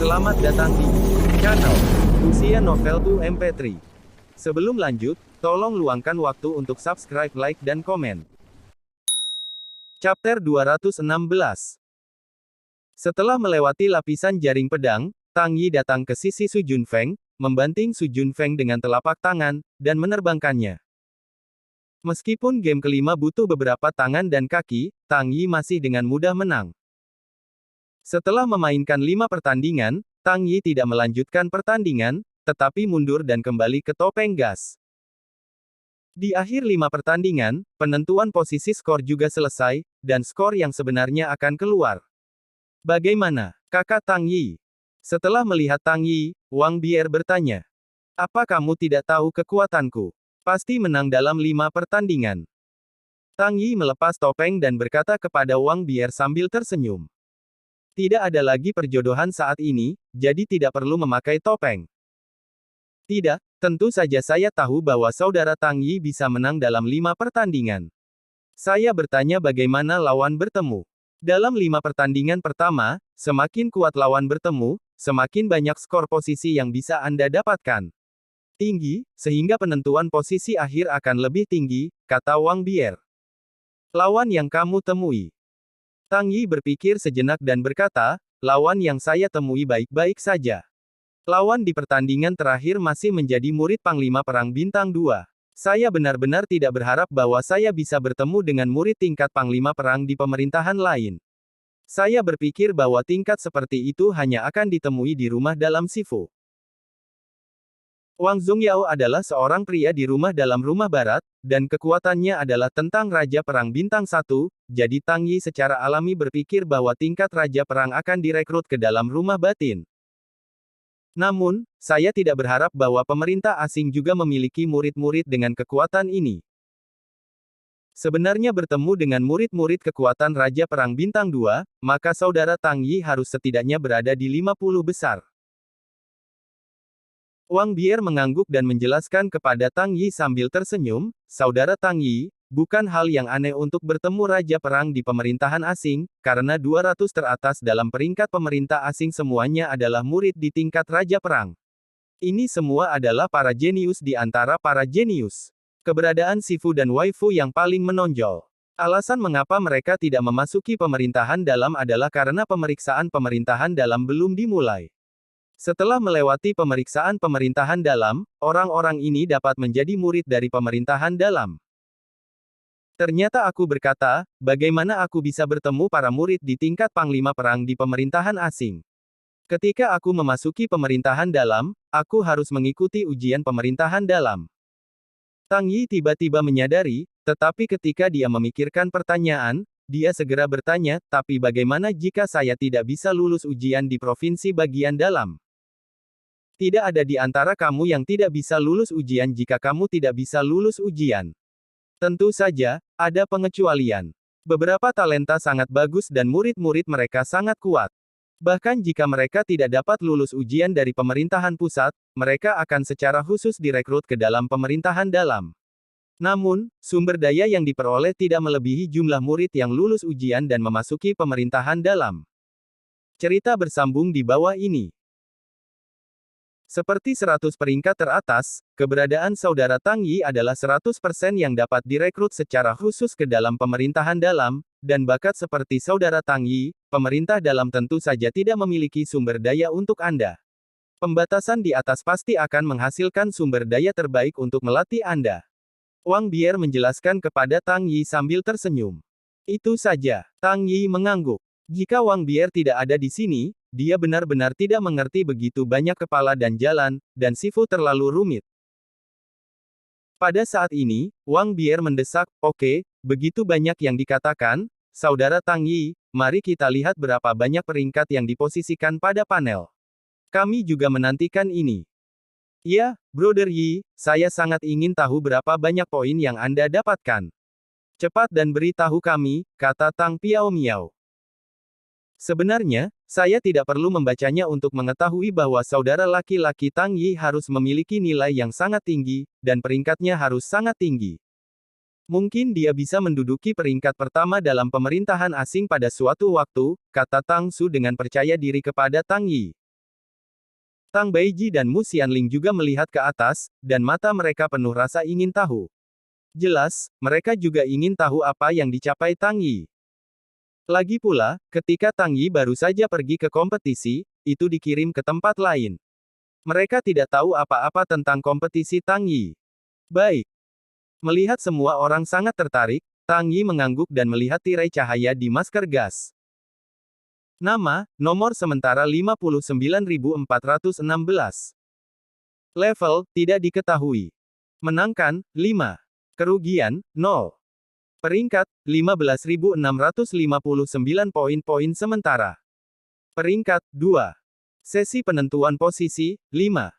Selamat datang di channel Usia Novel 2 MP3. Sebelum lanjut, tolong luangkan waktu untuk subscribe, like, dan komen. Chapter 216. Setelah melewati lapisan jaring pedang, Tang Yi datang ke sisi Su Junfeng, membanting Su Junfeng dengan telapak tangan, dan menerbangkannya. Meskipun game kelima butuh beberapa tangan dan kaki, Tang Yi masih dengan mudah menang. Setelah memainkan 5 pertandingan, Tang Yi tidak melanjutkan pertandingan, tetapi mundur dan kembali ke topeng gas. Di akhir 5 pertandingan, penentuan posisi skor juga selesai, dan skor yang sebenarnya akan keluar. Bagaimana, kakak Tang Yi? Setelah melihat Tang Yi, Wang Bier bertanya. Apa kamu tidak tahu kekuatanku? Pasti menang dalam 5 pertandingan. Tang Yi melepas topeng dan berkata kepada Wang Bier sambil tersenyum. Tidak ada lagi perjodohan saat ini, jadi tidak perlu memakai topeng. Tidak, tentu saja saya tahu bahwa saudara Tang Yi bisa menang dalam 5 pertandingan. Saya bertanya bagaimana lawan bertemu. Dalam 5 pertandingan pertama, semakin kuat lawan bertemu, semakin banyak skor posisi yang bisa Anda dapatkan. Tinggi, sehingga penentuan posisi akhir akan lebih tinggi, kata Wang Bier. Lawan yang kamu temui. Tang Yi berpikir sejenak dan berkata, lawan yang saya temui baik-baik saja. Lawan di pertandingan terakhir masih menjadi murid Panglima Perang Bintang 2. Saya benar-benar tidak berharap bahwa saya bisa bertemu dengan murid tingkat Panglima Perang di pemerintahan lain. Saya berpikir bahwa tingkat seperti itu hanya akan ditemui di rumah dalam Sifu. Wang Zongyao adalah seorang pria di rumah dalam rumah barat, dan kekuatannya adalah tentang Raja Perang Bintang 1, jadi Tang Yi secara alami berpikir bahwa tingkat Raja Perang akan direkrut ke dalam rumah batin. Namun, saya tidak berharap bahwa pemerintah asing juga memiliki murid-murid dengan kekuatan ini. Sebenarnya bertemu dengan murid-murid kekuatan Raja Perang Bintang 2, maka saudara Tang Yi harus setidaknya berada di 50 besar. Wang Bier mengangguk dan menjelaskan kepada Tang Yi sambil tersenyum, saudara Tang Yi, bukan hal yang aneh untuk bertemu Raja Perang di pemerintahan asing, karena 200 teratas dalam peringkat pemerintah asing semuanya adalah murid di tingkat Raja Perang. Ini semua adalah para jenius di antara para jenius. Keberadaan Sifu dan Waifu yang paling menonjol. Alasan mengapa mereka tidak memasuki pemerintahan dalam adalah karena pemeriksaan pemerintahan dalam belum dimulai. Setelah melewati pemeriksaan pemerintahan dalam, orang-orang ini dapat menjadi murid dari pemerintahan dalam. Ternyata aku berkata, bagaimana aku bisa bertemu para murid di tingkat Panglima Perang di pemerintahan asing? Ketika aku memasuki pemerintahan dalam, aku harus mengikuti ujian pemerintahan dalam. Tang Yi tiba-tiba menyadari, tetapi ketika dia memikirkan pertanyaan, dia segera bertanya, tapi bagaimana jika saya tidak bisa lulus ujian di provinsi bagian dalam? Tidak ada di antara kamu yang tidak bisa lulus ujian jika kamu tidak bisa lulus ujian. Tentu saja, ada pengecualian. Beberapa talenta sangat bagus dan murid-murid mereka sangat kuat. Bahkan jika mereka tidak dapat lulus ujian dari pemerintahan pusat, mereka akan secara khusus direkrut ke dalam pemerintahan dalam. Namun, sumber daya yang diperoleh tidak melebihi jumlah murid yang lulus ujian dan memasuki pemerintahan dalam. Cerita bersambung di bawah ini. Seperti 100 peringkat teratas, keberadaan saudara Tang Yi adalah 100% yang dapat direkrut secara khusus ke dalam pemerintahan dalam, dan bakat seperti saudara Tang Yi, pemerintah dalam tentu saja tidak memiliki sumber daya untuk Anda. Pembatasan di atas pasti akan menghasilkan sumber daya terbaik untuk melatih Anda. Wang Bier menjelaskan kepada Tang Yi sambil tersenyum. Itu saja, Tang Yi mengangguk. Jika Wang Bier tidak ada di sini, dia benar-benar tidak mengerti begitu banyak kepala dan jalan, dan Sifu terlalu rumit. Pada saat ini, Wang Bier mendesak, oke, begitu banyak yang dikatakan, saudara Tang Yi, mari kita lihat berapa banyak peringkat yang diposisikan pada panel. Kami juga menantikan ini. Ya, Brother Yi, saya sangat ingin tahu berapa banyak poin yang Anda dapatkan. Cepat dan beritahu kami, kata Tang Piao Miao. Sebenarnya, saya tidak perlu membacanya untuk mengetahui bahwa saudara laki-laki Tang Yi harus memiliki nilai yang sangat tinggi, dan peringkatnya harus sangat tinggi. Mungkin dia bisa menduduki peringkat pertama dalam pemerintahan asing pada suatu waktu, kata Tang Su dengan percaya diri kepada Tang Yi. Tang Beiji dan Mu Xianling juga melihat ke atas, dan mata mereka penuh rasa ingin tahu. Jelas, mereka juga ingin tahu apa yang dicapai Tang Yi. Lagi pula, ketika Tang Yi baru saja pergi ke kompetisi, itu dikirim ke tempat lain. Mereka tidak tahu apa-apa tentang kompetisi Tang Yi. Baik. Melihat semua orang sangat tertarik, Tang Yi mengangguk dan melihat tirai cahaya di masker gas. Nama, nomor sementara 59.416. Level, tidak diketahui. Menangkan, 5. Kerugian, 0. Peringkat, 15.659 poin sementara. Peringkat, 2. Sesi penentuan posisi, 5.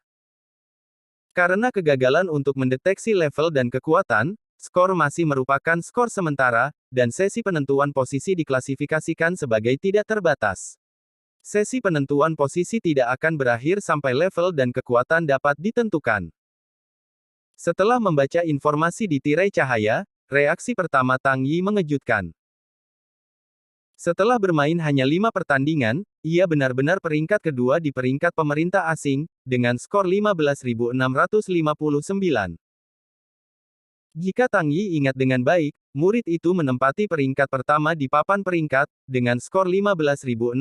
Karena kegagalan untuk mendeteksi level dan kekuatan, skor masih merupakan skor sementara, dan sesi penentuan posisi diklasifikasikan sebagai tidak terbatas. Sesi penentuan posisi tidak akan berakhir sampai level dan kekuatan dapat ditentukan. Setelah membaca informasi di tirai cahaya, reaksi pertama Tang Yi mengejutkan. Setelah bermain hanya 5 pertandingan, ia benar-benar peringkat kedua di peringkat pemerintah asing, dengan skor 15.659. Jika Tang Yi ingat dengan baik, murid itu menempati peringkat pertama di papan peringkat, dengan skor 15.660.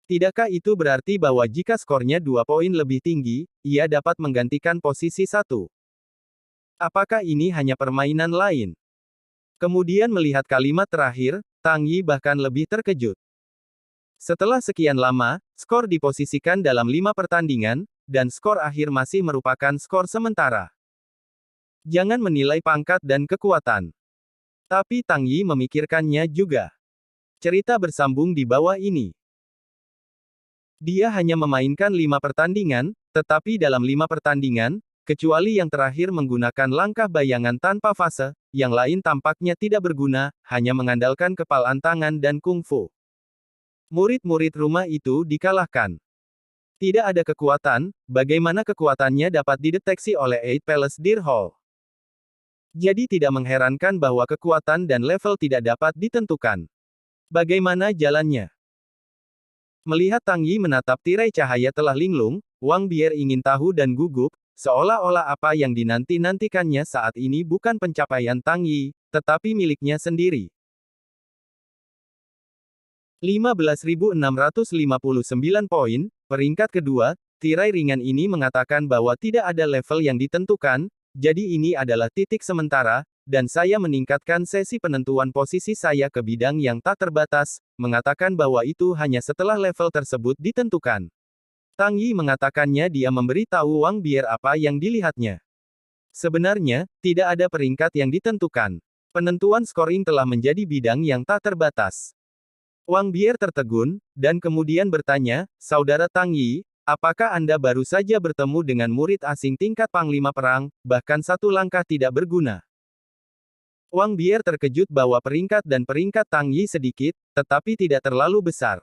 Tidakkah itu berarti bahwa jika skornya 2 poin lebih tinggi, ia dapat menggantikan posisi 1? Apakah ini hanya permainan lain? Kemudian melihat kalimat terakhir, Tang Yi bahkan lebih terkejut. Setelah sekian lama, skor diposisikan dalam 5 pertandingan, dan skor akhir masih merupakan skor sementara. Jangan menilai pangkat dan kekuatan. Tapi Tang Yi memikirkannya juga. Cerita bersambung di bawah ini. Dia hanya memainkan 5 pertandingan, tetapi dalam 5 pertandingan, kecuali yang terakhir menggunakan langkah bayangan tanpa fase, yang lain tampaknya tidak berguna, hanya mengandalkan kepalan tangan dan kungfu. Murid-murid rumah itu dikalahkan. Tidak ada kekuatan, bagaimana kekuatannya dapat dideteksi oleh Eight Palace Deer Hall? Jadi tidak mengherankan bahwa kekuatan dan level tidak dapat ditentukan. Bagaimana jalannya? Melihat Tang Yi menatap tirai cahaya telah linglung, Wang Bier ingin tahu dan gugup, seolah-olah apa yang dinanti-nantikannya saat ini bukan pencapaian Tang Yi, tetapi miliknya sendiri. 15.659 poin, peringkat kedua, tirai ringan ini mengatakan bahwa tidak ada level yang ditentukan, jadi ini adalah titik sementara, dan saya meningkatkan sesi penentuan posisi saya ke bidang yang tak terbatas, mengatakan bahwa itu hanya setelah level tersebut ditentukan. Tang Yi mengatakannya dia memberi tahu Wang Bier apa yang dilihatnya. Sebenarnya, tidak ada peringkat yang ditentukan. Penentuan scoring telah menjadi bidang yang tak terbatas. Wang Bier tertegun, dan kemudian bertanya, Saudara Tang Yi, apakah Anda baru saja bertemu dengan murid asing tingkat Panglima Perang, bahkan satu langkah tidak berguna? Wang Bier terkejut bahwa peringkat dan peringkat Tang Yi sedikit, tetapi tidak terlalu besar.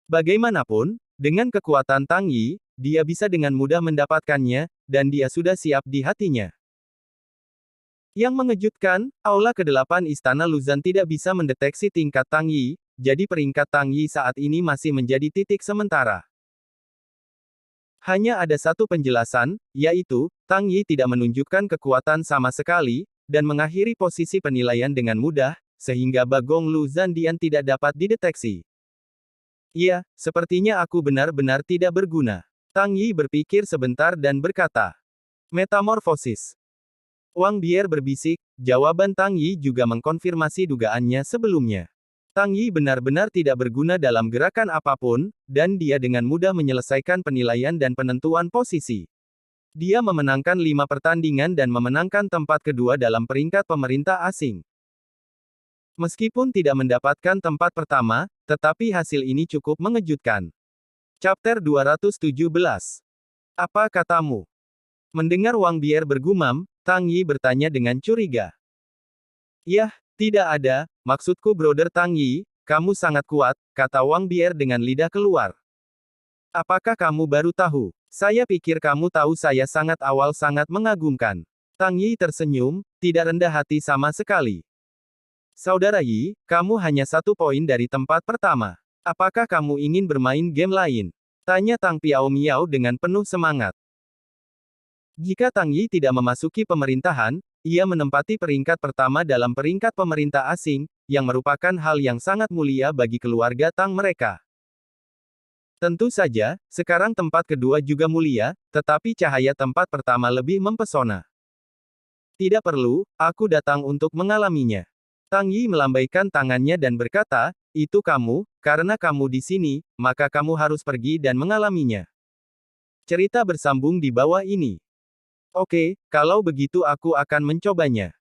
Bagaimanapun, dengan kekuatan Tang Yi, dia bisa dengan mudah mendapatkannya, dan dia sudah siap di hatinya. Yang mengejutkan, Aula ke-8 Istana Luzan tidak bisa mendeteksi tingkat Tang Yi, jadi peringkat Tang Yi saat ini masih menjadi titik sementara. Hanya ada satu penjelasan, yaitu, Tang Yi tidak menunjukkan kekuatan sama sekali, dan mengakhiri posisi penilaian dengan mudah, sehingga Bagong Lu Zandian tidak dapat dideteksi. Iya, sepertinya aku benar-benar tidak berguna. Tang Yi berpikir sebentar dan berkata. Metamorfosis. Wang Bier berbisik, jawaban Tang Yi juga mengkonfirmasi dugaannya sebelumnya. Tang Yi benar-benar tidak berguna dalam gerakan apapun, dan dia dengan mudah menyelesaikan penilaian dan penentuan posisi. Dia memenangkan 5 pertandingan dan memenangkan tempat kedua dalam peringkat pemerintah asing. Meskipun tidak mendapatkan tempat pertama, tetapi hasil ini cukup mengejutkan. Chapter 217. Apa katamu? Mendengar Wang Bier bergumam, Tang Yi bertanya dengan curiga. Yah, tidak ada, maksudku Brother Tang Yi, kamu sangat kuat, kata Wang Bier dengan lidah keluar. Apakah kamu baru tahu? Saya pikir kamu tahu saya sangat awal sangat mengagumkan. Tang Yi tersenyum, tidak rendah hati sama sekali. Saudara Yi, kamu hanya 1 poin dari tempat pertama. Apakah kamu ingin bermain game lain? Tanya Tang Piao Miao dengan penuh semangat. Jika Tang Yi tidak memasuki pemerintahan, ia menempati peringkat pertama dalam peringkat pemerintah asing, yang merupakan hal yang sangat mulia bagi keluarga Tang mereka. Tentu saja, sekarang tempat kedua juga mulia, tetapi cahaya tempat pertama lebih mempesona. Tidak perlu, aku datang untuk mengalaminya. Tang Yi melambaikan tangannya dan berkata, itu kamu, karena kamu di sini, maka kamu harus pergi dan mengalaminya. Cerita bersambung di bawah ini. Oke, kalau begitu aku akan mencobanya.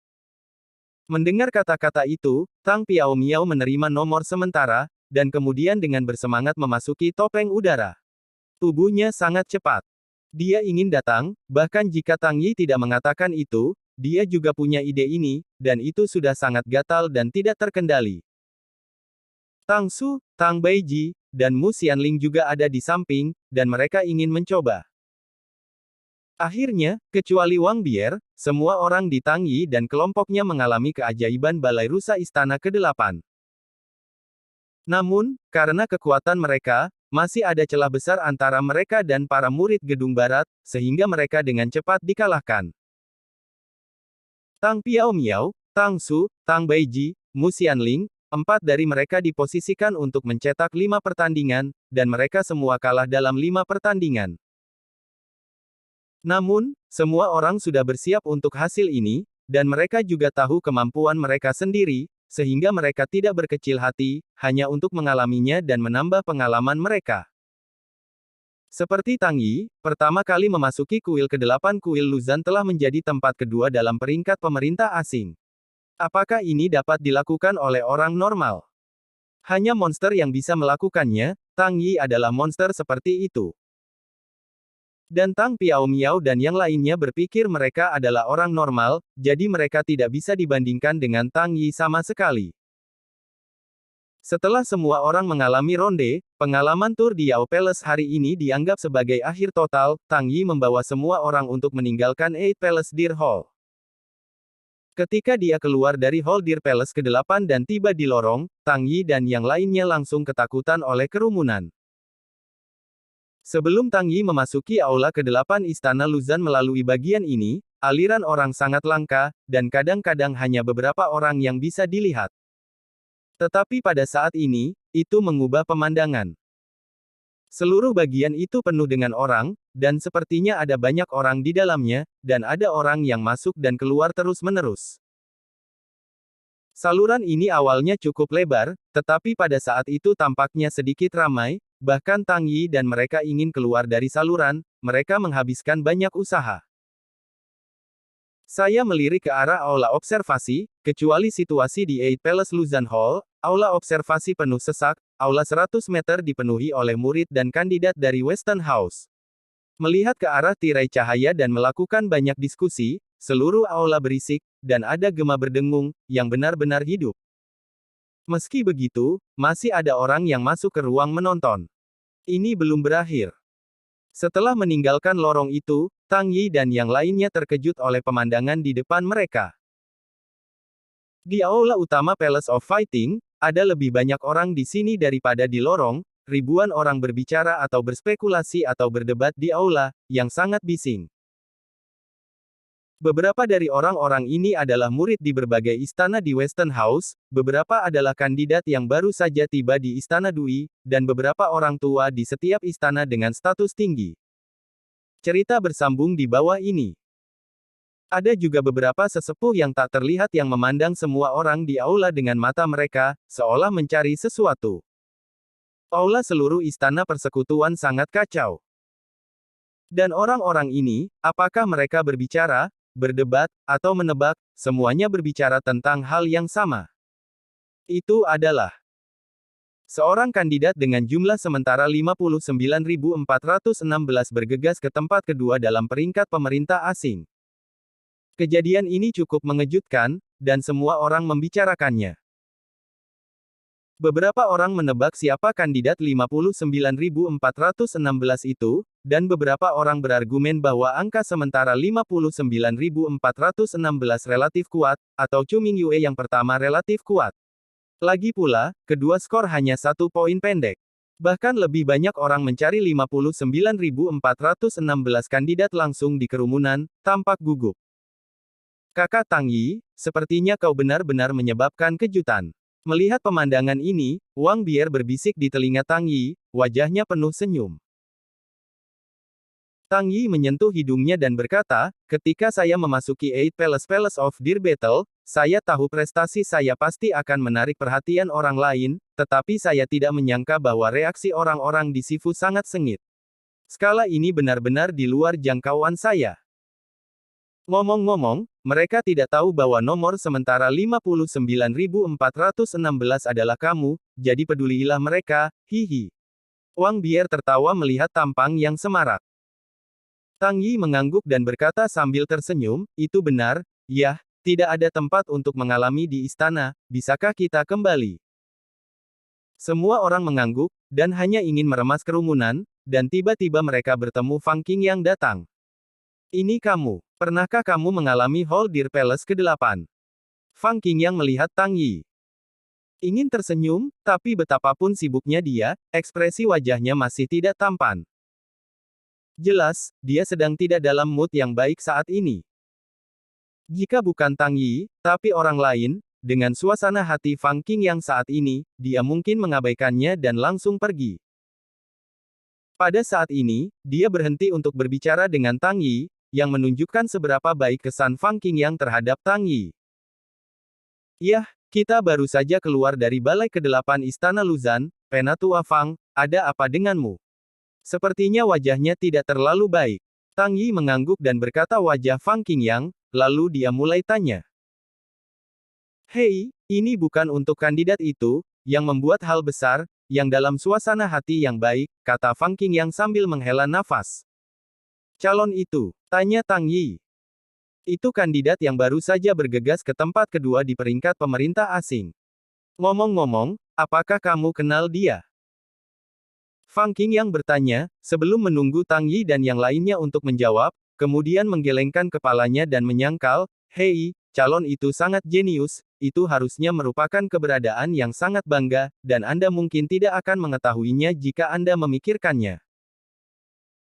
Mendengar kata-kata itu, Tang Piao Miao menerima nomor sementara, dan kemudian dengan bersemangat memasuki topeng udara. Tubuhnya sangat cepat. Dia ingin datang, bahkan jika Tang Yi tidak mengatakan itu, dia juga punya ide ini, dan itu sudah sangat gatal dan tidak terkendali. Tang Su, Tang Baiji, dan Mu Xianling juga ada di samping, dan mereka ingin mencoba. Akhirnya, kecuali Wang Bier, semua orang di Tang Yi dan kelompoknya mengalami keajaiban balai rusa istana ke-8. Namun, karena kekuatan mereka, masih ada celah besar antara mereka dan para murid Gedung Barat, sehingga mereka dengan cepat dikalahkan. Tang Piao Miao, Tang Su, Tang Baiji, Mu Xianling, 4 dari mereka diposisikan untuk mencetak 5 pertandingan, dan mereka semua kalah dalam 5 pertandingan. Namun, semua orang sudah bersiap untuk hasil ini, dan mereka juga tahu kemampuan mereka sendiri, sehingga mereka tidak berkecil hati, hanya untuk mengalaminya dan menambah pengalaman mereka. Seperti Tang Yi, pertama kali memasuki kuil ke-8 kuil Luzan telah menjadi tempat kedua dalam peringkat pemerintah asing. Apakah ini dapat dilakukan oleh orang normal? Hanya monster yang bisa melakukannya, Tang Yi adalah monster seperti itu. Dan Tang Piao Miao dan yang lainnya berpikir mereka adalah orang normal, jadi mereka tidak bisa dibandingkan dengan Tang Yi sama sekali. Setelah semua orang mengalami ronde, pengalaman tur di Yao Palace hari ini dianggap sebagai akhir total. Tang Yi membawa semua orang untuk meninggalkan Eight Palace Deer Hall. Ketika dia keluar dari Hall Deer Palace ke-8 dan tiba di lorong, Tang Yi dan yang lainnya langsung ketakutan oleh kerumunan. Sebelum Tang Yi memasuki aula ke-8 Istana Luzan melalui bagian ini, aliran orang sangat langka, dan kadang-kadang hanya beberapa orang yang bisa dilihat. Tetapi pada saat ini, itu mengubah pemandangan. Seluruh bagian itu penuh dengan orang, dan sepertinya ada banyak orang di dalamnya, dan ada orang yang masuk dan keluar terus-menerus. Saluran ini awalnya cukup lebar, tetapi pada saat itu tampaknya sedikit ramai, bahkan Tang Yi dan mereka ingin keluar dari saluran, mereka menghabiskan banyak usaha. Saya melirik ke arah aula observasi, kecuali situasi di Eight Palace Luzan Hall, aula observasi penuh sesak, aula 100 meter dipenuhi oleh murid dan kandidat dari Western House. Melihat ke arah tirai cahaya dan melakukan banyak diskusi, seluruh aula berisik, dan ada gema berdengung, yang benar-benar hidup. Meski begitu, masih ada orang yang masuk ke ruang menonton. Ini belum berakhir. Setelah meninggalkan lorong itu, Tang Yi dan yang lainnya terkejut oleh pemandangan di depan mereka. Di aula utama Palace of Fighting, ada lebih banyak orang di sini daripada di lorong, ribuan orang berbicara atau berspekulasi atau berdebat di aula, yang sangat bising. Beberapa dari orang-orang ini adalah murid di berbagai istana di Western House, beberapa adalah kandidat yang baru saja tiba di Istana Dui, dan beberapa orang tua di setiap istana dengan status tinggi. Cerita bersambung di bawah ini. Ada juga beberapa sesepuh yang tak terlihat yang memandang semua orang di aula dengan mata mereka, seolah mencari sesuatu. Aula seluruh istana persekutuan sangat kacau. Dan orang-orang ini, apakah mereka berbicara, berdebat, atau menebak, semuanya berbicara tentang hal yang sama. Itu adalah seorang kandidat dengan jumlah sementara 59.416 bergegas ke tempat kedua dalam peringkat pemerintah asing. Kejadian ini cukup mengejutkan, dan semua orang membicarakannya. Beberapa orang menebak siapa kandidat 59.416 itu, dan beberapa orang berargumen bahwa angka sementara 59.416 relatif kuat, atau Chu Mingyue yang pertama relatif kuat. Lagi pula, kedua skor hanya 1 poin pendek. Bahkan lebih banyak orang mencari 59.416 kandidat langsung di kerumunan, tampak gugup. Kakak Tang Yi, sepertinya kau benar-benar menyebabkan kejutan. Melihat pemandangan ini, Wang Bier berbisik di telinga Tang Yi, wajahnya penuh senyum. Tang Yi menyentuh hidungnya dan berkata, ketika saya memasuki Eight Palace of Deer Battle, saya tahu prestasi saya pasti akan menarik perhatian orang lain, tetapi saya tidak menyangka bahwa reaksi orang-orang di Sifu sangat sengit. Skala ini benar-benar di luar jangkauan saya. Ngomong-ngomong, mereka tidak tahu bahwa nomor sementara 59.416 adalah kamu, jadi peduliilah mereka, hihi. Wang Bier tertawa melihat tampang yang semarak. Tang Yi mengangguk dan berkata sambil tersenyum, itu benar, yah, tidak ada tempat untuk mengalami di istana, bisakah kita kembali? Semua orang mengangguk, dan hanya ingin meremas kerumunan, dan tiba-tiba mereka bertemu Fang Qingyang datang. Ini kamu, pernahkah kamu mengalami Hall Deer Palace ke-8? Fang Qingyang melihat Tang Yi. Ingin tersenyum, tapi betapapun sibuknya dia, ekspresi wajahnya masih tidak tampan. Jelas, dia sedang tidak dalam mood yang baik saat ini. Jika bukan Tang Yi, tapi orang lain, dengan suasana hati Fang Qingyang saat ini, dia mungkin mengabaikannya dan langsung pergi. Pada saat ini, dia berhenti untuk berbicara dengan Tang Yi, yang menunjukkan seberapa baik kesan Fang Qingyang terhadap Tang Yi. Yah, kita baru saja keluar dari balai ke-8 Istana Luzan, Penatua Fang, ada apa denganmu? Sepertinya wajahnya tidak terlalu baik. Tang Yi mengangguk dan berkata wajah Fang Qingyang, lalu dia mulai tanya. Hei, ini bukan untuk kandidat itu, yang membuat hal besar, yang dalam suasana hati yang baik, kata Fang Qingyang sambil menghela nafas. Calon itu, tanya Tang Yi. Itu kandidat yang baru saja bergegas ke tempat kedua di peringkat pemerintah asing. Ngomong-ngomong, apakah kamu kenal dia? Fang Qingyang bertanya, sebelum menunggu Tang Yi dan yang lainnya untuk menjawab, kemudian menggelengkan kepalanya dan menyangkal, hei, calon itu sangat jenius, itu harusnya merupakan keberadaan yang sangat bangga, dan Anda mungkin tidak akan mengetahuinya jika Anda memikirkannya.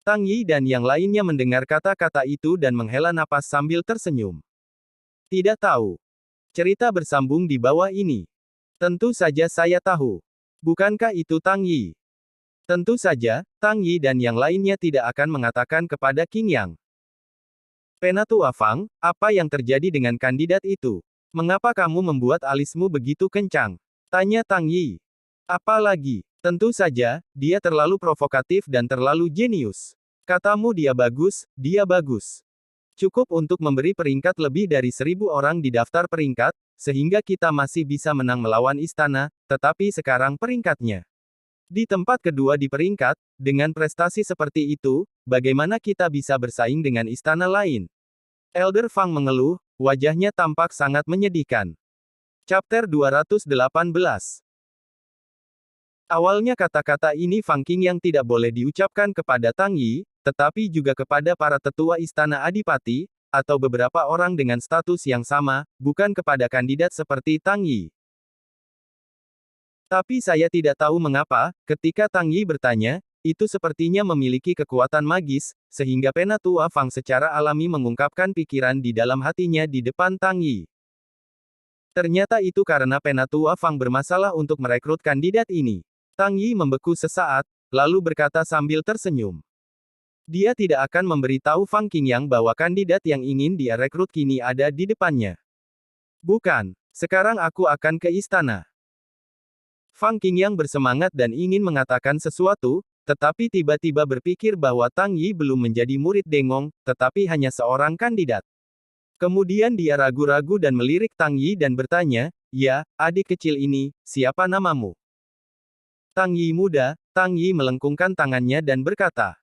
Tang Yi dan yang lainnya mendengar kata-kata itu dan menghela napas sambil tersenyum. Tidak tahu. Cerita bersambung di bawah ini. Tentu saja saya tahu. Bukankah itu Tang Yi? Tentu saja, Tang Yi dan yang lainnya tidak akan mengatakan kepada Qingyang. Penatua Fang, apa yang terjadi dengan kandidat itu? Mengapa kamu membuat alismu begitu kencang? Tanya Tang Yi. Apalagi, tentu saja, dia terlalu provokatif dan terlalu jenius. Katamu dia bagus, dia bagus. Cukup untuk memberi peringkat lebih dari 1.000 orang di daftar peringkat, sehingga kita masih bisa menang melawan istana, tetapi sekarang peringkatnya di tempat kedua di peringkat, dengan prestasi seperti itu, bagaimana kita bisa bersaing dengan istana lain? Elder Fang mengeluh, wajahnya tampak sangat menyedihkan. Chapter 218. Awalnya kata-kata ini Fang Qingyang tidak boleh diucapkan kepada Tang Yi, tetapi juga kepada para tetua istana Adipati, atau beberapa orang dengan status yang sama, bukan kepada kandidat seperti Tang Yi. Tapi saya tidak tahu mengapa, ketika Tang Yi bertanya, itu sepertinya memiliki kekuatan magis, sehingga Penatua Fang secara alami mengungkapkan pikiran di dalam hatinya di depan Tang Yi. Ternyata itu karena Penatua Fang bermasalah untuk merekrut kandidat ini. Tang Yi membeku sesaat, lalu berkata sambil tersenyum. Dia tidak akan memberitahu Fang Qingyang bahwa kandidat yang ingin dia rekrut kini ada di depannya. Bukan, sekarang aku akan ke istana. Fang Qingyang bersemangat dan ingin mengatakan sesuatu, tetapi tiba-tiba berpikir bahwa Tang Yi belum menjadi murid Dengong, tetapi hanya seorang kandidat. Kemudian dia ragu-ragu dan melirik Tang Yi dan bertanya, ya, adik kecil ini, siapa namamu? Tang Yi muda, Tang Yi melengkungkan tangannya dan berkata.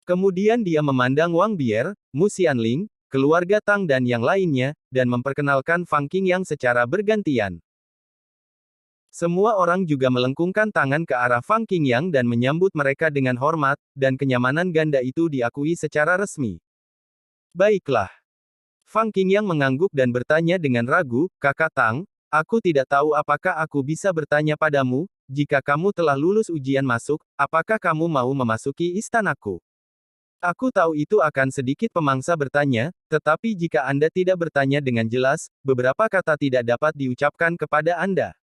Kemudian dia memandang Wang Bier, Mu Xianling, keluarga Tang dan yang lainnya, dan memperkenalkan Fang Qingyang secara bergantian. Semua orang juga melengkungkan tangan ke arah Fang Qingyang dan menyambut mereka dengan hormat, dan kenyamanan ganda itu diakui secara resmi. Baiklah. Fang Qingyang mengangguk dan bertanya dengan ragu, Kakak Tang, aku tidak tahu apakah aku bisa bertanya padamu, jika kamu telah lulus ujian masuk, apakah kamu mau memasuki istanaku? Aku tahu itu akan sedikit pemangsa bertanya, tetapi jika Anda tidak bertanya dengan jelas, beberapa kata tidak dapat diucapkan kepada Anda.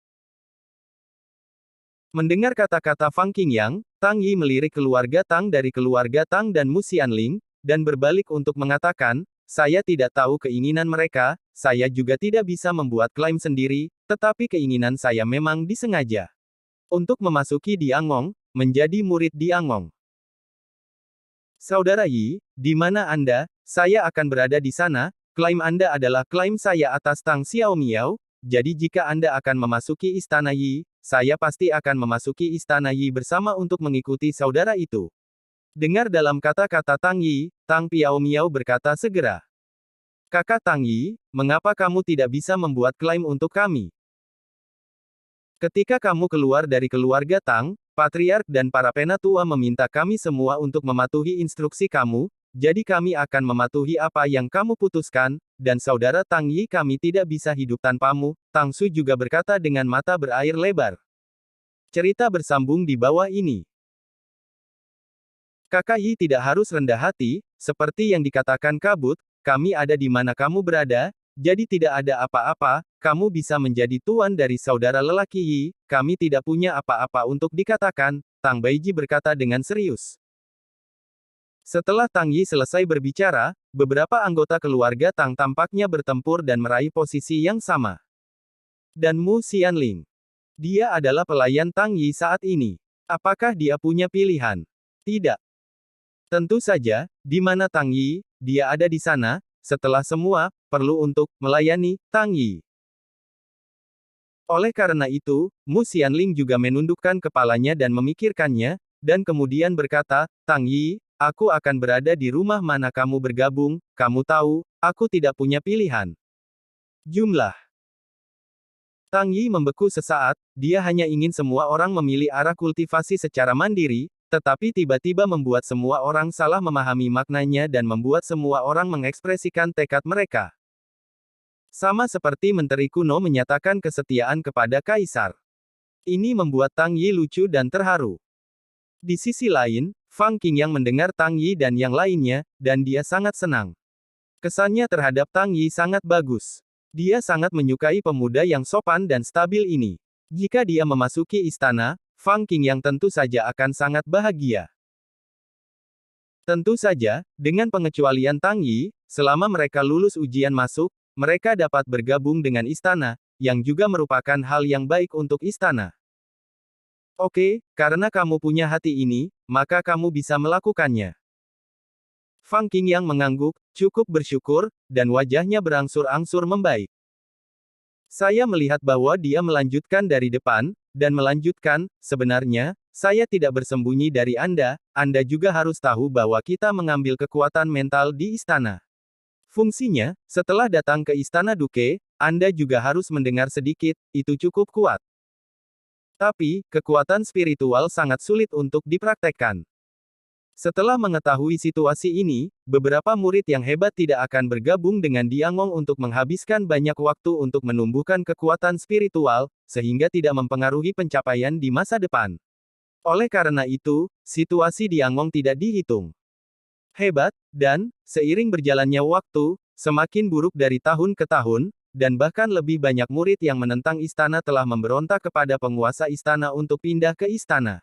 Mendengar kata-kata Fang Qingyang, Tang Yi melirik keluarga Tang dari keluarga Tang dan Mu Xianling, dan berbalik untuk mengatakan, saya tidak tahu keinginan mereka, saya juga tidak bisa membuat klaim sendiri, tetapi keinginan saya memang disengaja. Untuk memasuki Diangong, menjadi murid Diangong. Saudara Yi, di mana Anda? Saya akan berada di sana, klaim Anda adalah klaim saya atas Tang Xiaomiao, jadi jika Anda akan memasuki istana Yi, saya pasti akan memasuki istana Yi bersama untuk mengikuti saudara itu. Dengar dalam kata-kata Tang Yi, Tang Xiaomiao berkata segera. Kakak Tang Yi, mengapa kamu tidak bisa membuat klaim untuk kami? Ketika kamu keluar dari keluarga Tang, Patriark dan para penatua meminta kami semua untuk mematuhi instruksi kamu, jadi kami akan mematuhi apa yang kamu putuskan, dan saudara Tang Yi kami tidak bisa hidup tanpamu, Tang Su juga berkata dengan mata berair lebar. Cerita bersambung di bawah ini. Kakak Yi tidak harus rendah hati, seperti yang dikatakan Kabut, kami ada di mana kamu berada, jadi tidak ada apa-apa, kamu bisa menjadi tuan dari saudara lelaki Yi, kami tidak punya apa-apa untuk dikatakan, Tang Baiji berkata dengan serius. Setelah Tang Yi selesai berbicara, beberapa anggota keluarga Tang tampaknya bertempur dan meraih posisi yang sama. Dan Mu Xianling. Dia adalah pelayan Tang Yi saat ini. Apakah dia punya pilihan? Tidak. Tentu saja, di mana Tang Yi, dia ada di sana, setelah semua, perlu untuk melayani Tang Yi. Oleh karena itu, Mu Xianling juga menundukkan kepalanya dan memikirkannya, dan kemudian berkata, Tang Yi, aku akan berada di rumah mana kamu bergabung, kamu tahu, aku tidak punya pilihan. Jumlah. Tang Yi membeku sesaat, dia hanya ingin semua orang memilih arah kultivasi secara mandiri, tetapi tiba-tiba membuat semua orang salah memahami maknanya dan membuat semua orang mengekspresikan tekad mereka. Sama seperti Menteri kuno menyatakan kesetiaan kepada Kaisar. Ini membuat Tang Yi lucu dan terharu. Di sisi lain, Fang Qingyang mendengar Tang Yi dan yang lainnya, dan dia sangat senang. Kesannya terhadap Tang Yi sangat bagus. Dia sangat menyukai pemuda yang sopan dan stabil ini. Jika dia memasuki istana, Fang Qingyang tentu saja akan sangat bahagia. Tentu saja, dengan pengecualian Tang Yi, selama mereka lulus ujian masuk, mereka dapat bergabung dengan istana, yang juga merupakan hal yang baik untuk istana. Oke, karena kamu punya hati ini, maka kamu bisa melakukannya. Fang Qingyang mengangguk, cukup bersyukur, dan wajahnya berangsur-angsur membaik. Saya melihat bahwa dia melanjutkan dari depan, dan melanjutkan, sebenarnya, saya tidak bersembunyi dari Anda juga harus tahu bahwa kita mengambil kekuatan mental di istana. Fungsinya, setelah datang ke istana Duke, Anda juga harus mendengar sedikit, itu cukup kuat. Tapi, kekuatan spiritual sangat sulit untuk dipraktekkan. Setelah mengetahui situasi ini, beberapa murid yang hebat tidak akan bergabung dengan Diangong untuk menghabiskan banyak waktu untuk menumbuhkan kekuatan spiritual, sehingga tidak mempengaruhi pencapaian di masa depan. Oleh karena itu, situasi Diangong tidak dihitung hebat, dan, seiring berjalannya waktu, semakin buruk dari tahun ke tahun, dan bahkan lebih banyak murid yang menentang istana telah memberontak kepada penguasa istana untuk pindah ke istana.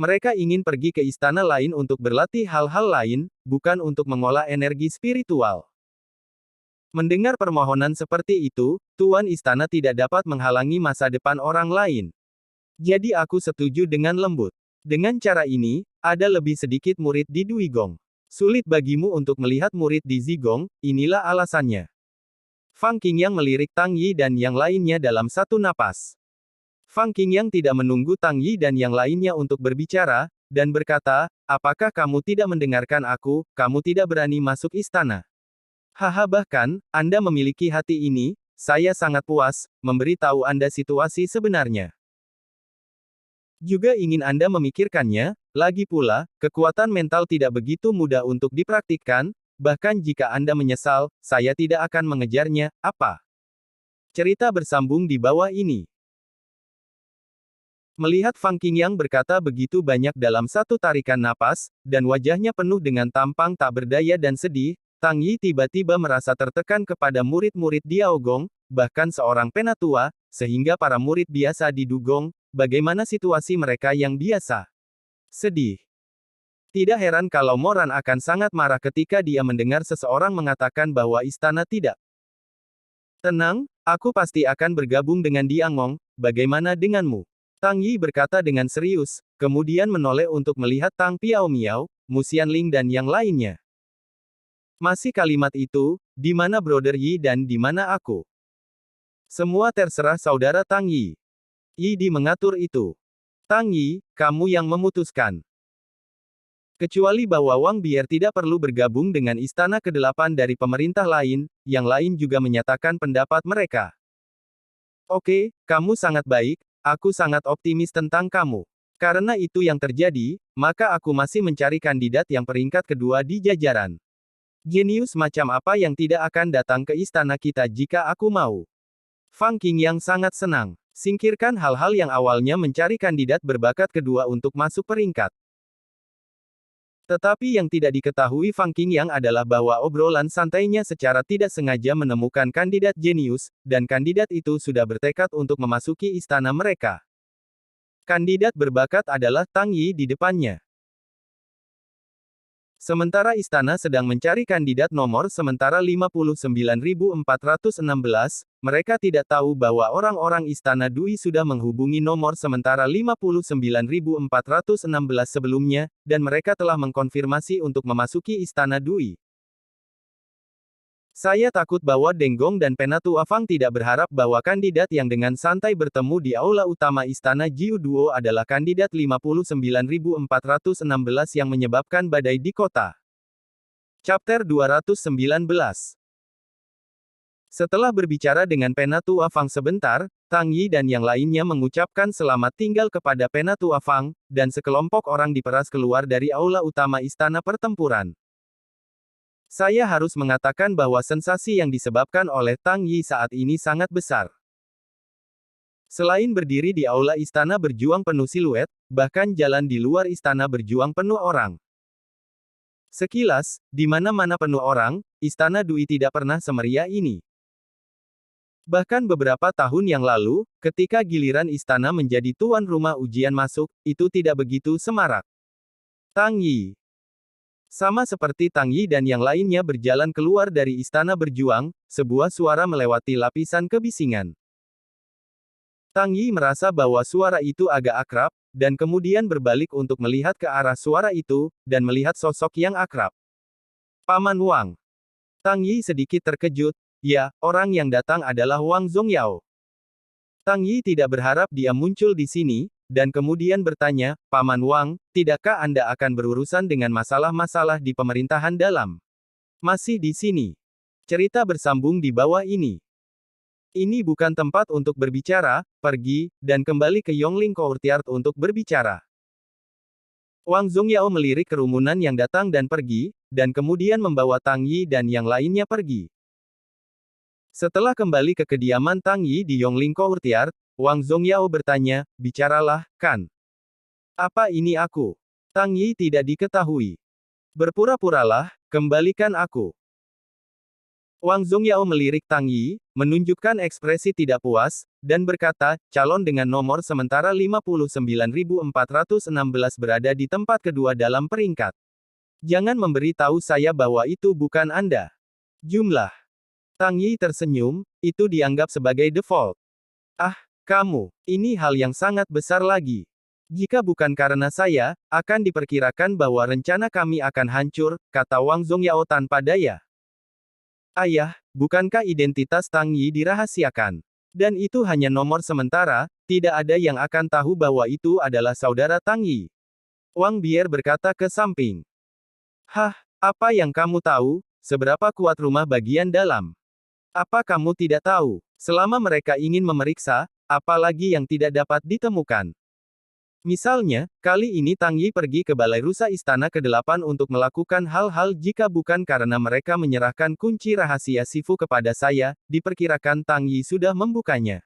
Mereka ingin pergi ke istana lain untuk berlatih hal-hal lain, bukan untuk mengolah energi spiritual. Mendengar permohonan seperti itu, Tuan Istana tidak dapat menghalangi masa depan orang lain. Jadi aku setuju dengan lembut. Dengan cara ini, ada lebih sedikit murid di Duigong. Sulit bagimu untuk melihat murid di Zigong, inilah alasannya. Fang Qingyang melirik Tang Yi dan yang lainnya dalam satu napas. Fang Qingyang tidak menunggu Tang Yi dan yang lainnya untuk berbicara, dan berkata, apakah kamu tidak mendengarkan aku, kamu tidak berani masuk istana. Haha bahkan, Anda memiliki hati ini, saya sangat puas, memberitahu Anda situasi sebenarnya. Juga ingin Anda memikirkannya, lagi pula, kekuatan mental tidak begitu mudah untuk dipraktikkan, bahkan jika Anda menyesal, saya tidak akan mengejarnya, apa? Cerita bersambung di bawah ini. Melihat Fang Qingyang berkata begitu banyak dalam satu tarikan napas, dan wajahnya penuh dengan tampang tak berdaya dan sedih, Tang Yi tiba-tiba merasa tertekan kepada murid-murid Diaogong, bahkan seorang penatua, sehingga para murid biasa di Dugong, bagaimana situasi mereka yang biasa. Sedih. Tidak heran kalau Moran akan sangat marah ketika dia mendengar seseorang mengatakan bahwa istana tidak tenang. Aku pasti akan bergabung dengan Diangong, bagaimana denganmu? Tang Yi berkata dengan serius, kemudian menoleh untuk melihat Tang Piao Miao, Mu Xianling dan yang lainnya. Masih kalimat itu, di mana Brother Yi dan di mana aku? Semua terserah saudara Tang Yi. Yi Di mengatur itu. Tang Yi, kamu yang memutuskan. Kecuali bahwa Wang Bier tidak perlu bergabung dengan istana ke-8 dari pemerintah lain, yang lain juga menyatakan pendapat mereka. Oke, kamu sangat baik, aku sangat optimis tentang kamu. Karena itu yang terjadi, maka aku masih mencari kandidat yang peringkat kedua di jajaran. Jenius macam apa yang tidak akan datang ke istana kita jika aku mau? Fang Qingyang sangat senang. Singkirkan hal-hal yang awalnya mencari kandidat berbakat kedua untuk masuk peringkat. Tetapi yang tidak diketahui Fang Qingyang adalah bahwa obrolan santainya secara tidak sengaja menemukan kandidat jenius, dan kandidat itu sudah bertekad untuk memasuki istana mereka. Kandidat berbakat adalah Tang Yi di depannya. Sementara istana sedang mencari kandidat nomor sementara 59.416, mereka tidak tahu bahwa orang-orang istana Dui sudah menghubungi nomor sementara 59.416 sebelumnya, dan mereka telah mengkonfirmasi untuk memasuki istana Dui. Saya takut bahwa Deng Gong dan Penatua Fang tidak berharap bahwa kandidat yang dengan santai bertemu di aula utama istana Jiu Duo adalah kandidat 59.416 yang menyebabkan badai di kota. Chapter 219. Setelah berbicara dengan Penatua Fang sebentar, Tang Yi dan yang lainnya mengucapkan selamat tinggal kepada Penatua Fang, dan sekelompok orang diperas keluar dari aula utama istana pertempuran. Saya harus mengatakan bahwa sensasi yang disebabkan oleh Tang Yi saat ini sangat besar. Selain berdiri di aula istana berjuang penuh siluet, bahkan jalan di luar istana berjuang penuh orang. Sekilas, di mana-mana penuh orang, istana Dui tidak pernah semeriah ini. Bahkan beberapa tahun yang lalu, ketika giliran istana menjadi tuan rumah ujian masuk, itu tidak begitu semarak. Tang Yi. Sama seperti Tang Yi dan yang lainnya berjalan keluar dari istana berjuang, sebuah suara melewati lapisan kebisingan. Tang Yi merasa bahwa suara itu agak akrab, dan kemudian berbalik untuk melihat ke arah suara itu, dan melihat sosok yang akrab. Paman Wang. Tang Yi sedikit terkejut, ya, orang yang datang adalah Wang Zongyao. Tang Yi tidak berharap dia muncul di sini, dan kemudian bertanya, Paman Wang, tidakkah Anda akan berurusan dengan masalah-masalah di pemerintahan dalam? Masih di sini. Cerita bersambung di bawah ini. Ini bukan tempat untuk berbicara, pergi, dan kembali ke Yongling Courtyard untuk berbicara. Wang Zongyao melirik kerumunan yang datang dan pergi, dan kemudian membawa Tang Yi dan yang lainnya pergi. Setelah kembali ke kediaman Tang Yi di Yongling Courtyard, Wang Zongyao bertanya, bicaralah, kan? Apa ini aku? Tang Yi tidak diketahui. Berpura-puralah, kembalikan aku. Wang Zongyao melirik Tang Yi, menunjukkan ekspresi tidak puas, dan berkata, calon dengan nomor sementara 59.416 berada di tempat kedua dalam peringkat. Jangan memberi tahu saya bahwa itu bukan Anda. Jumlah. Tang Yi tersenyum, itu dianggap sebagai default. Ah, kamu, ini hal yang sangat besar lagi. Jika bukan karena saya, akan diperkirakan bahwa rencana kami akan hancur, kata Wang Zongyao tanpa daya. Ayah, bukankah identitas Tang Yi dirahasiakan? Dan itu hanya nomor sementara, tidak ada yang akan tahu bahwa itu adalah saudara Tang Yi. Wang Bier berkata ke samping. Hah, apa yang kamu tahu, seberapa kuat rumah bagian dalam? Apa kamu tidak tahu? Selama mereka ingin memeriksa, apalagi yang tidak dapat ditemukan. Misalnya, kali ini Tang Yi pergi ke Balai Rusa Istana ke-8 untuk melakukan hal-hal jika bukan karena mereka menyerahkan kunci rahasia Sifu kepada saya, diperkirakan Tang Yi sudah membukanya.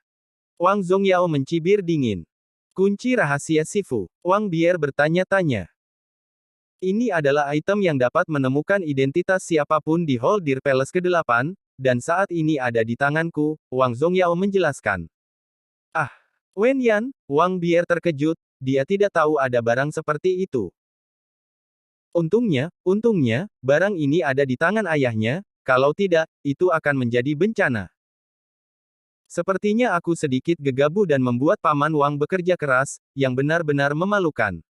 Wang Zongyao mencibir dingin. Kunci rahasia Shifu. Wang Bier bertanya-tanya. Ini adalah item yang dapat menemukan identitas siapapun di Hall Deer Palace ke-8, dan saat ini ada di tanganku, Wang Zongyao menjelaskan. Ah, Wen Yan, Wang Bier terkejut, dia tidak tahu ada barang seperti itu. Untungnya, barang ini ada di tangan ayahnya, kalau tidak, itu akan menjadi bencana. Sepertinya aku sedikit gegabah dan membuat Paman Wang bekerja keras, yang benar-benar memalukan.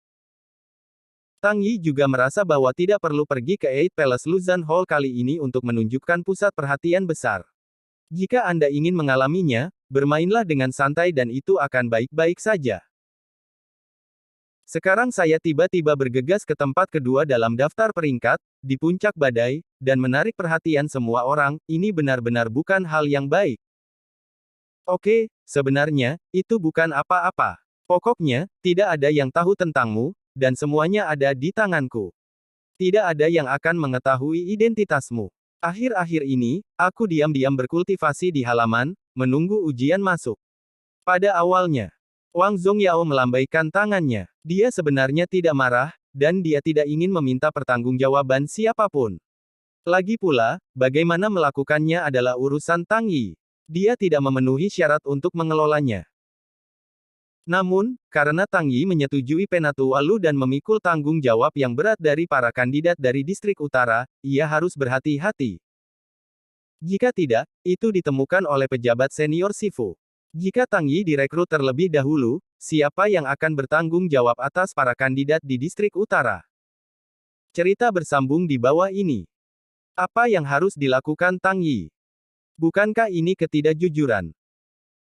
Tang Yi juga merasa bahwa tidak perlu pergi ke Eight Palace Luzhan Hall kali ini untuk menunjukkan pusat perhatian besar. Jika Anda ingin mengalaminya, bermainlah dengan santai dan itu akan baik-baik saja. Sekarang saya tiba-tiba bergegas ke tempat kedua dalam daftar peringkat, di puncak badai, dan menarik perhatian semua orang, ini benar-benar bukan hal yang baik. Oke, sebenarnya, itu bukan apa-apa. Pokoknya, tidak ada yang tahu tentangmu, dan semuanya ada di tanganku. Tidak ada yang akan mengetahui identitasmu. Akhir-akhir ini, aku diam-diam berkultivasi di halaman, menunggu ujian masuk. Pada awalnya, Wang Zongyao melambaikan tangannya. Dia sebenarnya tidak marah, dan dia tidak ingin meminta pertanggungjawaban siapapun. Lagi pula, bagaimana melakukannya adalah urusan Tang Yi. Dia tidak memenuhi syarat untuk mengelolanya. Namun, karena Tang Yi menyetujui Penatu Walu dan memikul tanggung jawab yang berat dari para kandidat dari distrik utara, ia harus berhati-hati. Jika tidak, itu ditemukan oleh pejabat senior Shifu. Jika Tang Yi direkrut terlebih dahulu, siapa yang akan bertanggung jawab atas para kandidat di distrik utara? Cerita bersambung di bawah ini. Apa yang harus dilakukan Tang Yi? Bukankah ini ketidakjujuran?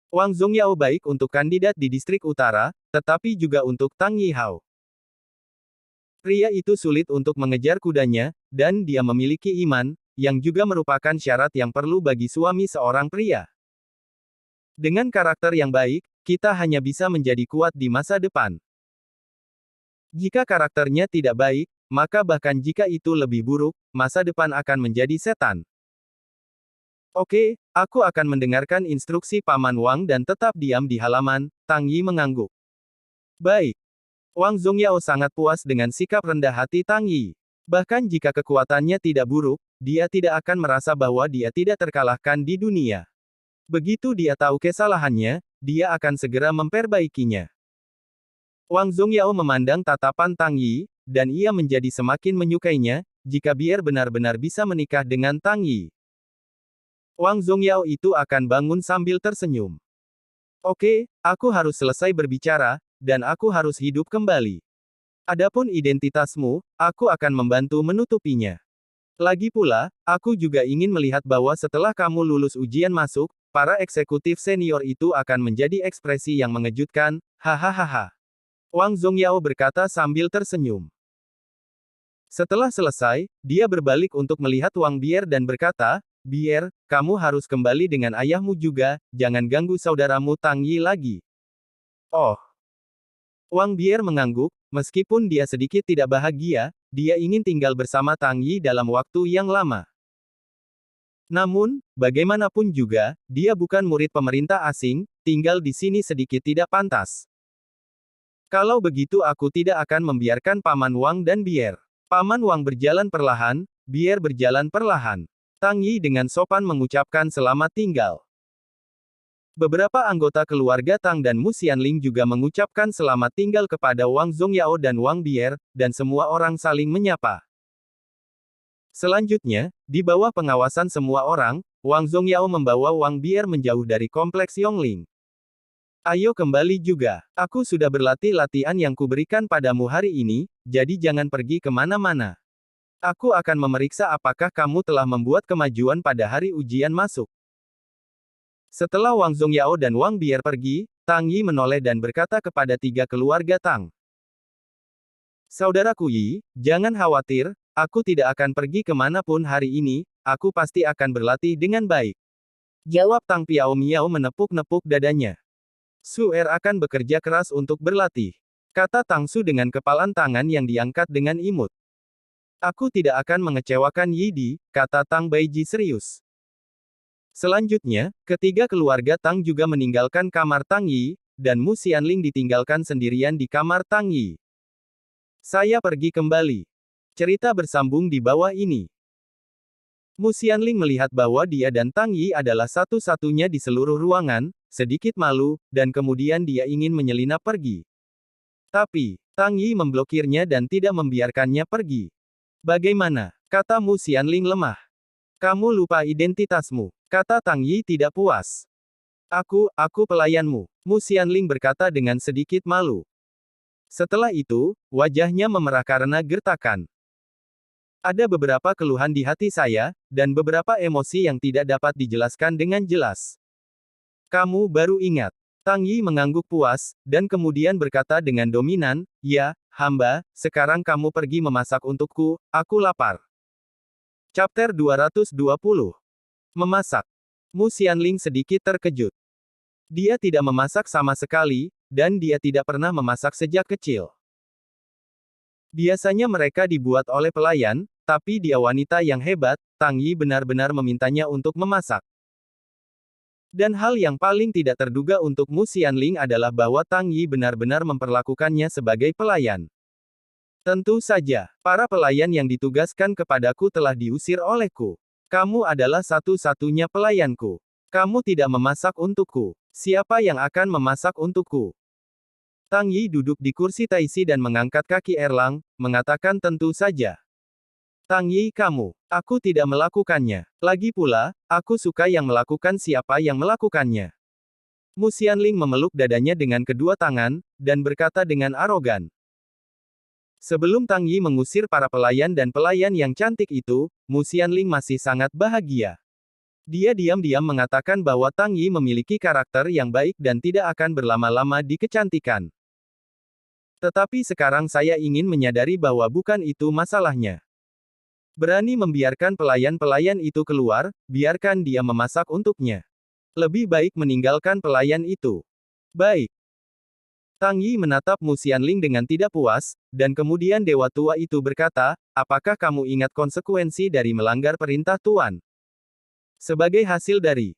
Wang Zongyao baik untuk kandidat di distrik utara, tetapi juga untuk Tang Yihao. Pria itu sulit untuk mengejar kudanya, dan dia memiliki iman, yang juga merupakan syarat yang perlu bagi suami seorang pria. Dengan karakter yang baik, kita hanya bisa menjadi kuat di masa depan. Jika karakternya tidak baik, maka bahkan jika itu lebih buruk, masa depan akan menjadi setan. Oke, aku akan mendengarkan instruksi Paman Wang dan tetap diam di halaman, Tang Yi mengangguk. Baik. Wang Zongyao sangat puas dengan sikap rendah hati Tang Yi. Bahkan jika kekuatannya tidak buruk, dia tidak akan merasa bahwa dia tidak terkalahkan di dunia. Begitu dia tahu kesalahannya, dia akan segera memperbaikinya. Wang Zongyao memandang tatapan Tang Yi, dan ia menjadi semakin menyukainya, jika Bier benar-benar bisa menikah dengan Tang Yi. Wang Zongyao itu akan bangun sambil tersenyum. Oke, aku harus selesai berbicara, dan aku harus hidup kembali. Adapun identitasmu, aku akan membantu menutupinya. Lagi pula, aku juga ingin melihat bahwa setelah kamu lulus ujian masuk, para eksekutif senior itu akan menjadi ekspresi yang mengejutkan, hahaha. Wang Zongyao berkata sambil tersenyum. Setelah selesai, dia berbalik untuk melihat Wang Bier dan berkata, Bier, kamu harus kembali dengan ayahmu juga, jangan ganggu saudaramu Tang Yi lagi. Oh. Wang Bier mengangguk, meskipun dia sedikit tidak bahagia, dia ingin tinggal bersama Tang Yi dalam waktu yang lama. Namun, bagaimanapun juga, dia bukan murid pemerintah asing, tinggal di sini sedikit tidak pantas. Kalau begitu aku tidak akan membiarkan Paman Wang dan Bier. Paman Wang berjalan perlahan, Bier berjalan perlahan. Tang Yi dengan sopan mengucapkan selamat tinggal. Beberapa anggota keluarga Tang dan Mu Xianling juga mengucapkan selamat tinggal kepada Wang Zongyao dan Wang Bier, dan semua orang saling menyapa. Selanjutnya, di bawah pengawasan semua orang, Wang Zongyao membawa Wang Bier menjauh dari kompleks Yongling. Ayo kembali juga. Aku sudah berlatih latihan yang kuberikan padamu hari ini, jadi jangan pergi kemana-mana. Aku akan memeriksa apakah kamu telah membuat kemajuan pada hari ujian masuk. Setelah Wang Zongyao dan Wang Bier pergi, Tang Yi menoleh dan berkata kepada tiga keluarga Tang. Saudaraku Yi, jangan khawatir, aku tidak akan pergi kemanapun hari ini, aku pasti akan berlatih dengan baik. Jawab Tang Piao Miao menepuk-nepuk dadanya. Su Er akan bekerja keras untuk berlatih. Kata Tang Su dengan kepalan tangan yang diangkat dengan imut. Aku tidak akan mengecewakan Yi Di, kata Tang Baiji serius. Selanjutnya, ketiga keluarga Tang juga meninggalkan kamar Tang Yi, dan Mu Xianling ditinggalkan sendirian di kamar Tang Yi. Saya pergi kembali. Cerita bersambung di bawah ini. Mu Xianling melihat bahwa dia dan Tang Yi adalah satu-satunya di seluruh ruangan, sedikit malu, dan kemudian dia ingin menyelinap pergi. Tapi, Tang Yi memblokirnya dan tidak membiarkannya pergi. Bagaimana? Kata Mu Xianling lemah. Kamu lupa identitasmu. Kata Tang Yi tidak puas. Aku pelayanmu. Mu Xianling berkata dengan sedikit malu. Setelah itu, wajahnya memerah karena gertakan. Ada beberapa keluhan di hati saya, dan beberapa emosi yang tidak dapat dijelaskan dengan jelas. Kamu baru ingat. Tang Yi mengangguk puas, dan kemudian berkata dengan dominan, ya, hamba, sekarang kamu pergi memasak untukku, aku lapar. Chapter 220. Memasak. Mu Xianling sedikit terkejut. Dia tidak memasak sama sekali, dan dia tidak pernah memasak sejak kecil. Biasanya mereka dibuat oleh pelayan, tapi dia wanita yang hebat, Tang Yi benar-benar memintanya untuk memasak. Dan hal yang paling tidak terduga untuk Mu Xianling adalah bahwa Tang Yi benar-benar memperlakukannya sebagai pelayan. Tentu saja, para pelayan yang ditugaskan kepadaku telah diusir olehku. Kamu adalah satu-satunya pelayanku. Kamu tidak memasak untukku. Siapa yang akan memasak untukku? Tang Yi duduk di kursi taisi dan mengangkat kaki erlang, mengatakan tentu saja. Tang Yi kamu. Aku tidak melakukannya. Lagi pula, aku suka yang melakukan siapa yang melakukannya. Mu Xianling memeluk dadanya dengan kedua tangan, dan berkata dengan arogan. Sebelum Tang Yi mengusir para pelayan dan pelayan yang cantik itu, Mu Xianling masih sangat bahagia. Dia diam-diam mengatakan bahwa Tang Yi memiliki karakter yang baik dan tidak akan berlama-lama di kecantikan. Tetapi sekarang saya ingin menyadari bahwa bukan itu masalahnya. Berani membiarkan pelayan-pelayan itu keluar, biarkan dia memasak untuknya. Lebih baik meninggalkan pelayan itu. Baik. Tang Yi menatap Mu Xianling dengan tidak puas, dan kemudian dewa tua itu berkata, apakah kamu ingat konsekuensi dari melanggar perintah Tuan? Sebagai hasil dari.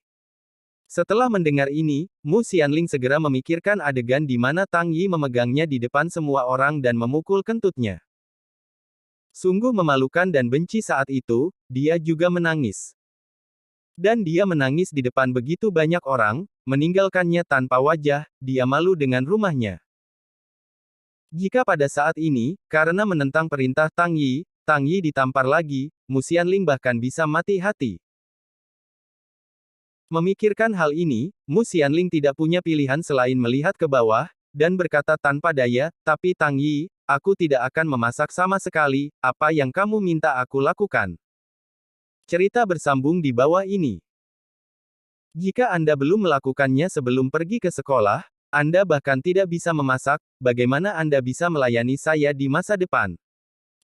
Setelah mendengar ini, Mu Xianling segera memikirkan adegan di mana Tang Yi memegangnya di depan semua orang dan memukul kentutnya. Sungguh memalukan dan benci saat itu, dia juga menangis. Dan dia menangis di depan begitu banyak orang, meninggalkannya tanpa wajah, dia malu dengan rumahnya. Jika pada saat ini, karena menentang perintah Tang Yi ditampar lagi, Mu Xianling bahkan bisa mati hati. Memikirkan hal ini, Mu Xianling tidak punya pilihan selain melihat ke bawah, dan berkata tanpa daya, tapi Tang Yi, aku tidak akan memasak sama sekali, apa yang kamu minta aku lakukan. Cerita bersambung di bawah ini. Jika Anda belum melakukannya sebelum pergi ke sekolah, Anda bahkan tidak bisa memasak, bagaimana Anda bisa melayani saya di masa depan?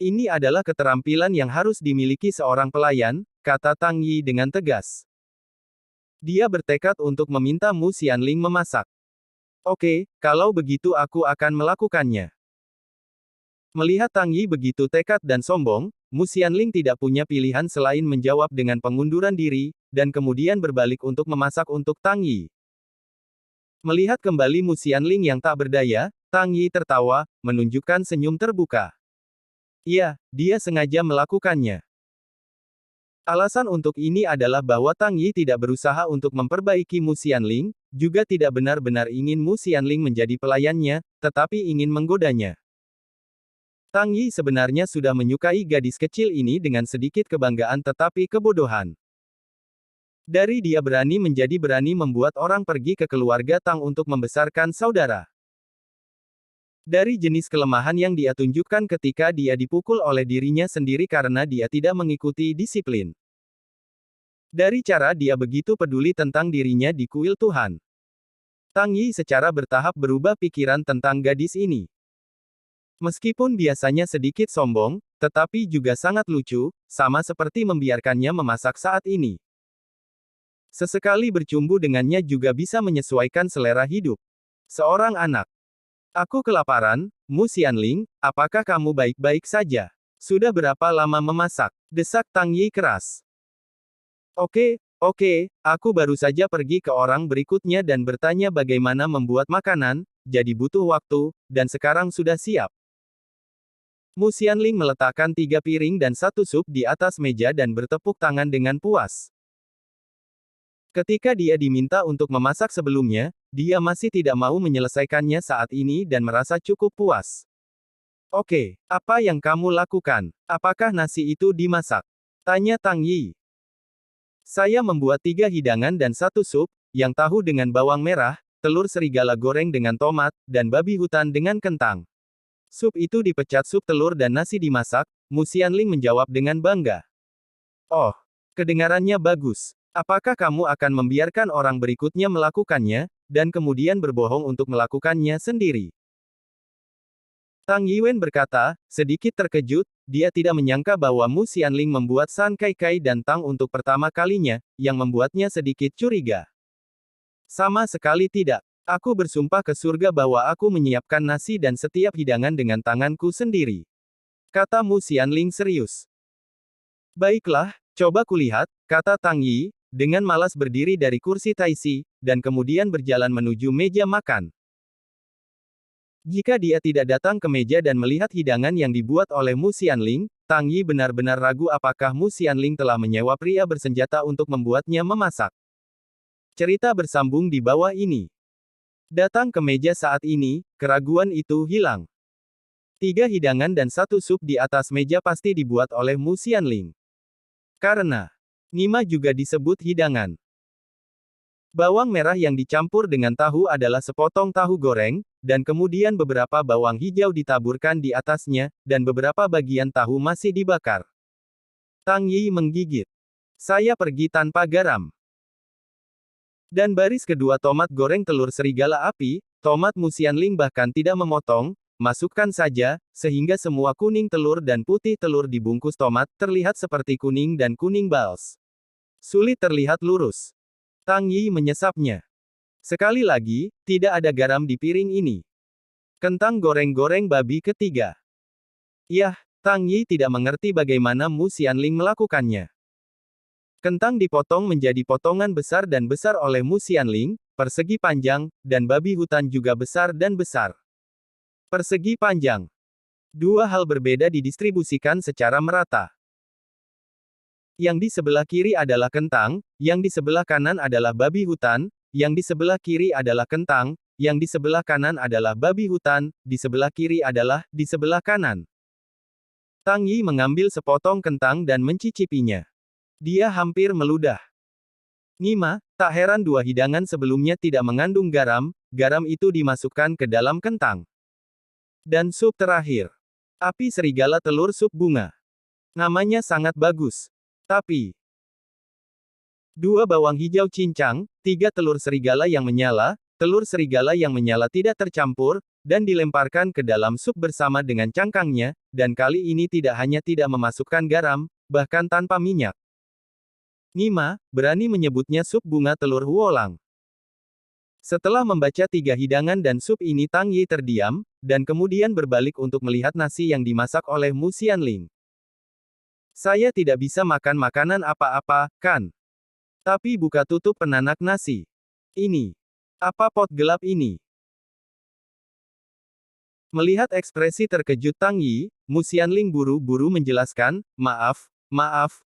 Ini adalah keterampilan yang harus dimiliki seorang pelayan, kata Tang Yi dengan tegas. Dia bertekad untuk meminta Mu Xianling memasak. Oke, kalau begitu aku akan melakukannya. Melihat Tang Yi begitu tekad dan sombong, Mu Xianling tidak punya pilihan selain menjawab dengan pengunduran diri, dan kemudian berbalik untuk memasak untuk Tang Yi. Melihat kembali Mu Xianling yang tak berdaya, Tang Yi tertawa, menunjukkan senyum terbuka. Iya, dia sengaja melakukannya. Alasan untuk ini adalah bahwa Tang Yi tidak berusaha untuk memperbaiki Mu Xianling, juga tidak benar-benar ingin Mu Xianling menjadi pelayannya, tetapi ingin menggodanya. Tang Yi sebenarnya sudah menyukai gadis kecil ini dengan sedikit kebanggaan tetapi kebodohan. Dari dia berani menjadi berani membuat orang pergi ke keluarga Tang untuk membesarkan saudara. Dari jenis kelemahan yang dia tunjukkan ketika dia dipukul oleh dirinya sendiri karena dia tidak mengikuti disiplin. Dari cara dia begitu peduli tentang dirinya di kuil Tuhan. Tang Yi secara bertahap berubah pikiran tentang gadis ini. Meskipun biasanya sedikit sombong, tetapi juga sangat lucu, sama seperti membiarkannya memasak saat ini. Sesekali bercumbu dengannya juga bisa menyesuaikan selera hidup. Seorang anak. Aku kelaparan, Mu Xianling, apakah kamu baik-baik saja? Sudah berapa lama memasak? Desak Tang Yi keras. Oke, Oke, aku baru saja pergi ke orang berikutnya dan bertanya bagaimana membuat makanan, jadi butuh waktu, dan sekarang sudah siap. Mu Xianling meletakkan 3 piring dan 1 sup di atas meja dan bertepuk tangan dengan puas. Ketika dia diminta untuk memasak sebelumnya, dia masih tidak mau menyelesaikannya saat ini dan merasa cukup puas. Oke, apa yang kamu lakukan? Apakah nasi itu dimasak? Tanya Tang Yi. Saya membuat 3 hidangan dan 1 sup, yang tahu dengan bawang merah, telur serigala goreng dengan tomat, dan babi hutan dengan kentang. Sup itu dipecat sup telur dan nasi dimasak, Mu Xianling menjawab dengan bangga. Oh, kedengarannya bagus. Apakah kamu akan membiarkan orang berikutnya melakukannya, dan kemudian berbohong untuk melakukannya sendiri? Tang Yiwen berkata, sedikit terkejut, dia tidak menyangka bahwa Mu Xianling membuat San Kai Kai dan Tang untuk pertama kalinya, yang membuatnya sedikit curiga. Sama sekali tidak. Aku bersumpah ke surga bahwa aku menyiapkan nasi dan setiap hidangan dengan tanganku sendiri. Kata Mu Xianling serius. Baiklah, coba kulihat, kata Tang Yi, dengan malas berdiri dari kursi Taisi, dan kemudian berjalan menuju meja makan. Jika dia tidak datang ke meja dan melihat hidangan yang dibuat oleh Mu Xianling, Tang Yi benar-benar ragu apakah Mu Xianling telah menyewa pria bersenjata untuk membuatnya memasak. Cerita bersambung di bawah ini. Datang ke meja saat ini, keraguan itu hilang. 3 hidangan dan 1 sup di atas meja pasti dibuat oleh Mu Xianling. Karena Nima juga disebut hidangan. Bawang merah yang dicampur dengan tahu adalah sepotong tahu goreng, dan kemudian beberapa bawang hijau ditaburkan di atasnya, dan beberapa bagian tahu masih dibakar. Tang Yi menggigit. Saya pergi tanpa garam. Dan baris kedua tomat goreng telur serigala api, tomat Mu Xianling bahkan tidak memotong, masukkan saja, sehingga semua kuning telur dan putih telur dibungkus tomat terlihat seperti kuning dan kuning bals. Sulit terlihat lurus. Tang Yi menyesapnya. Sekali lagi, tidak ada garam di piring ini. Kentang goreng-goreng babi ketiga. Yah, Tang Yi tidak mengerti bagaimana Mu Xianling melakukannya. Kentang dipotong menjadi potongan besar dan besar oleh Mu Xianling, persegi panjang, dan babi hutan juga besar dan besar. Persegi panjang. 2 hal berbeda didistribusikan secara merata. Yang di sebelah kiri adalah kentang, yang di sebelah kanan adalah babi hutan, yang di sebelah kiri adalah kentang, yang di sebelah kanan adalah babi hutan, di sebelah kiri adalah di sebelah kanan. Tang Yi mengambil sepotong kentang dan mencicipinya. Dia hampir meludah. Nima, tak heran 2 hidangan sebelumnya tidak mengandung garam, garam itu dimasukkan ke dalam kentang. Dan sup terakhir. Api serigala telur sup bunga. Namanya sangat bagus. Tapi 2 bawang hijau cincang, 3 telur serigala yang menyala tidak tercampur, dan dilemparkan ke dalam sup bersama dengan cangkangnya, dan kali ini tidak hanya tidak memasukkan garam, bahkan tanpa minyak. Nima, berani menyebutnya sup bunga telur huolang. Setelah membaca 3 hidangan dan sup ini Tang Yi terdiam, dan kemudian berbalik untuk melihat nasi yang dimasak oleh Mu Xianling. Saya tidak bisa makan makanan apa-apa, kan? Tapi buka tutup penanak nasi. Ini. Apa pot gelap ini? Melihat ekspresi terkejut Tang Yi, Mu Xianling buru-buru menjelaskan, maaf,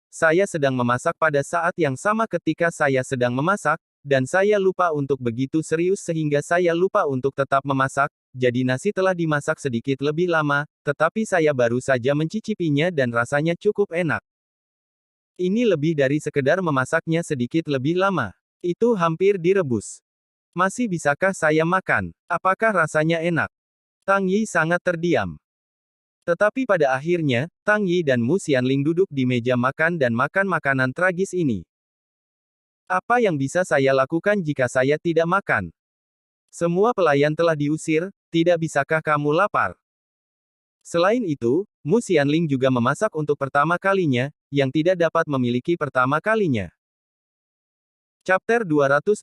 saya sedang memasak pada saat yang sama ketika saya sedang memasak, dan saya lupa untuk begitu serius sehingga saya lupa untuk tetap memasak, jadi nasi telah dimasak sedikit lebih lama, tetapi saya baru saja mencicipinya dan rasanya cukup enak. Ini lebih dari sekedar memasaknya sedikit lebih lama. Itu hampir direbus. Masih bisakah saya makan? Apakah rasanya enak? Tang Yi sangat terdiam. Tetapi pada akhirnya, Tang Yi dan Mu Xianling duduk di meja makan dan makan makanan tragis ini. Apa yang bisa saya lakukan jika saya tidak makan? Semua pelayan telah diusir, tidak bisakah kamu lapar? Selain itu, Mu Xianling juga memasak untuk pertama kalinya, yang tidak dapat memiliki pertama kalinya. Chapter 221.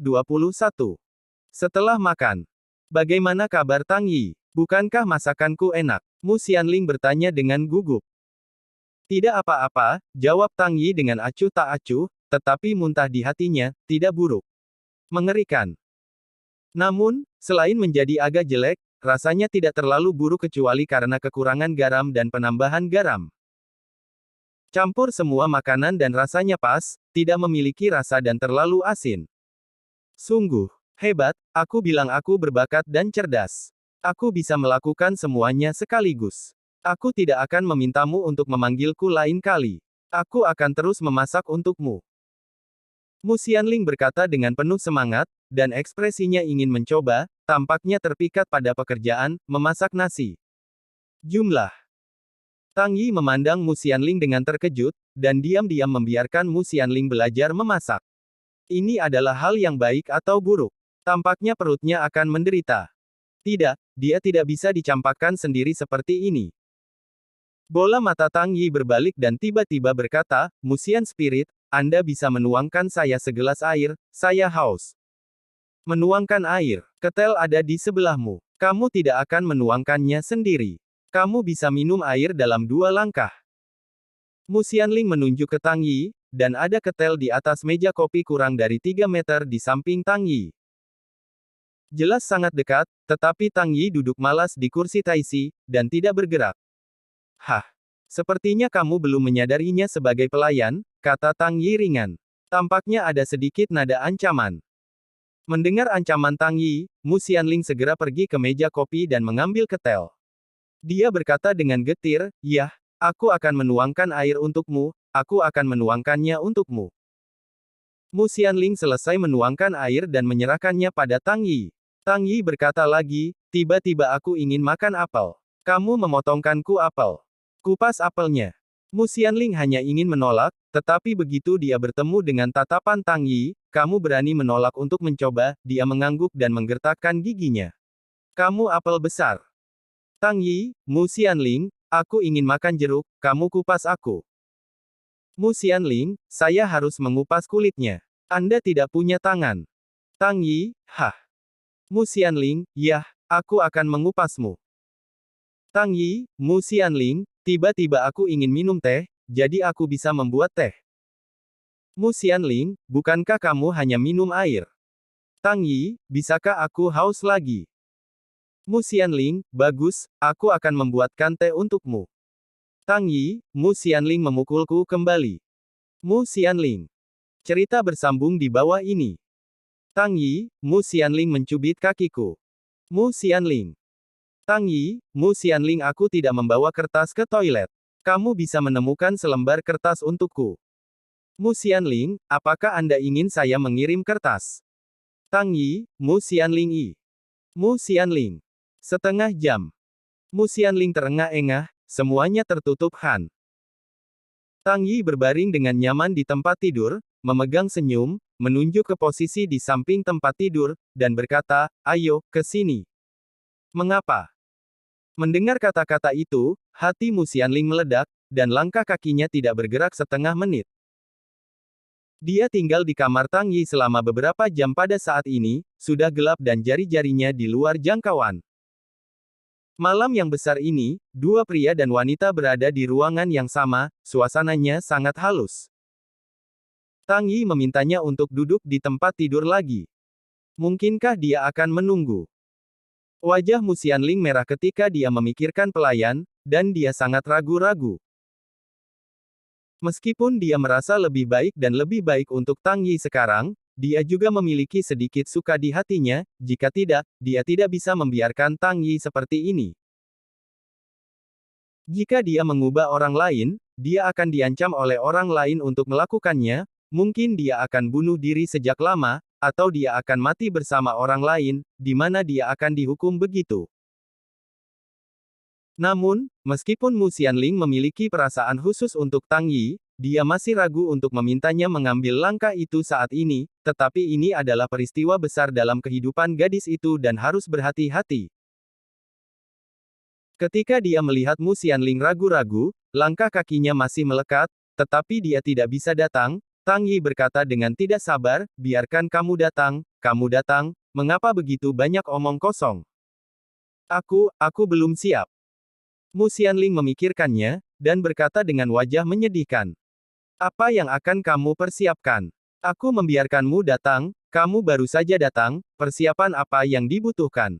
Setelah makan. Bagaimana kabar Tang Yi? Bukankah masakanku enak? Mu Xianling bertanya dengan gugup. Tidak apa-apa, jawab Tang Yi dengan acuh tak acuh, tetapi muntah di hatinya, tidak buruk. Mengerikan. Namun, selain menjadi agak jelek, rasanya tidak terlalu buruk kecuali karena kekurangan garam dan penambahan garam. Campur semua makanan dan rasanya pas, tidak memiliki rasa dan terlalu asin. Sungguh hebat, aku bilang aku berbakat dan cerdas. Aku bisa melakukan semuanya sekaligus. Aku tidak akan memintamu untuk memanggilku lain kali. Aku akan terus memasak untukmu. Mu Xianling berkata dengan penuh semangat, dan ekspresinya ingin mencoba, tampaknya terpikat pada pekerjaan, memasak nasi. Jumlah. Tang Yi memandang Mu Xianling dengan terkejut, dan diam-diam membiarkan Mu Xianling belajar memasak. Ini adalah hal yang baik atau buruk. Tampaknya perutnya akan menderita. Tidak, dia tidak bisa dicampakkan sendiri seperti ini. Bola mata Tang Yi berbalik dan tiba-tiba berkata, Musian Spirit, Anda bisa menuangkan saya segelas air, saya haus. Menuangkan air. Ketel ada di sebelahmu. Kamu tidak akan menuangkannya sendiri. Kamu bisa minum air dalam 2 langkah. Mu Xianling menunjuk ke Tang Yi, dan ada ketel di atas meja kopi kurang dari 3 meter di samping Tang Yi. Jelas sangat dekat, tetapi Tang Yi duduk malas di kursi taisi, dan tidak bergerak. Hah. Sepertinya kamu belum menyadarinya sebagai pelayan, kata Tang Yi ringan. Tampaknya ada sedikit nada ancaman. Mendengar ancaman Tang Yi, Mu Xianling segera pergi ke meja kopi dan mengambil ketel. Dia berkata dengan getir, "Yah, aku akan menuangkan air untukmu, aku akan menuangkannya untukmu." Mu Xianling selesai menuangkan air dan menyerahkannya pada Tang Yi. Tang Yi berkata lagi, "Tiba-tiba aku ingin makan apel. Kamu memotongkanku apel. Kupas apelnya." Mu Xianling hanya ingin menolak, tetapi begitu dia bertemu dengan tatapan Tang Yi, "Kamu berani menolak untuk mencoba," dia mengangguk dan menggertakkan giginya. "Kamu apel besar." Tang Yi, Mu Xianling, aku ingin makan jeruk, kamu kupas aku. Mu Xianling, saya harus mengupas kulitnya. Anda tidak punya tangan. Tang Yi, hah. Mu Xianling, yah, aku akan mengupasmu. Tang Yi, Mu Xianling, tiba-tiba aku ingin minum teh, jadi aku bisa membuat teh. Mu Xianling, bukankah kamu hanya minum air? Tang Yi, bisakah aku haus lagi? Mu Xianling, bagus, aku akan membuatkan teh untukmu. Tang Yi, Mu Xianling memukulku kembali. Mu Xianling. Cerita bersambung di bawah ini. Tang Yi, Mu Xianling mencubit kakiku. Mu Xianling. Tang Yi, Mu Xianling, aku tidak membawa kertas ke toilet. Kamu bisa menemukan selembar kertas untukku. Mu Xianling, apakah Anda ingin saya mengirim kertas? Tang Yi, Mu Xianling I. Mu Xianling. Setengah jam. Mu Xianling terengah-engah, semuanya tertutup Han. Tang Yi berbaring dengan nyaman di tempat tidur, memegang senyum, menunjuk ke posisi di samping tempat tidur, dan berkata, "Ayo, ke sini." Mengapa? Mendengar kata-kata itu, hati Mu Xianling meledak, dan langkah kakinya tidak bergerak setengah menit. Dia tinggal di kamar Tang Yi selama beberapa jam pada saat ini, sudah gelap dan jari-jarinya di luar jangkauan. Malam yang besar ini, 2 pria dan wanita berada di ruangan yang sama, suasananya sangat halus. Tang Yi memintanya untuk duduk di tempat tidur lagi. Mungkinkah dia akan menunggu? Wajah Mu Xianling merah ketika dia memikirkan pelayan, dan dia sangat ragu-ragu. Meskipun dia merasa lebih baik dan lebih baik untuk Tang Yi sekarang, dia juga memiliki sedikit suka di hatinya, jika tidak, dia tidak bisa membiarkan Tang Yi seperti ini. Jika dia mengubah orang lain, dia akan diancam oleh orang lain untuk melakukannya, mungkin dia akan bunuh diri sejak lama, atau dia akan mati bersama orang lain, di mana dia akan dihukum begitu. Namun, meskipun Mu Xianling memiliki perasaan khusus untuk Tang Yi, dia masih ragu untuk memintanya mengambil langkah itu saat ini, tetapi ini adalah peristiwa besar dalam kehidupan gadis itu dan harus berhati-hati. Ketika dia melihat Mu Xianling ragu-ragu, langkah kakinya masih melekat, tetapi dia tidak bisa datang, Tang Yi berkata dengan tidak sabar, "Biarkan kamu datang, mengapa begitu banyak omong kosong? Aku belum siap." Mu Xianling memikirkannya, dan berkata dengan wajah menyedihkan. Apa yang akan kamu persiapkan? Aku membiarkanmu datang, kamu baru saja datang, persiapan apa yang dibutuhkan?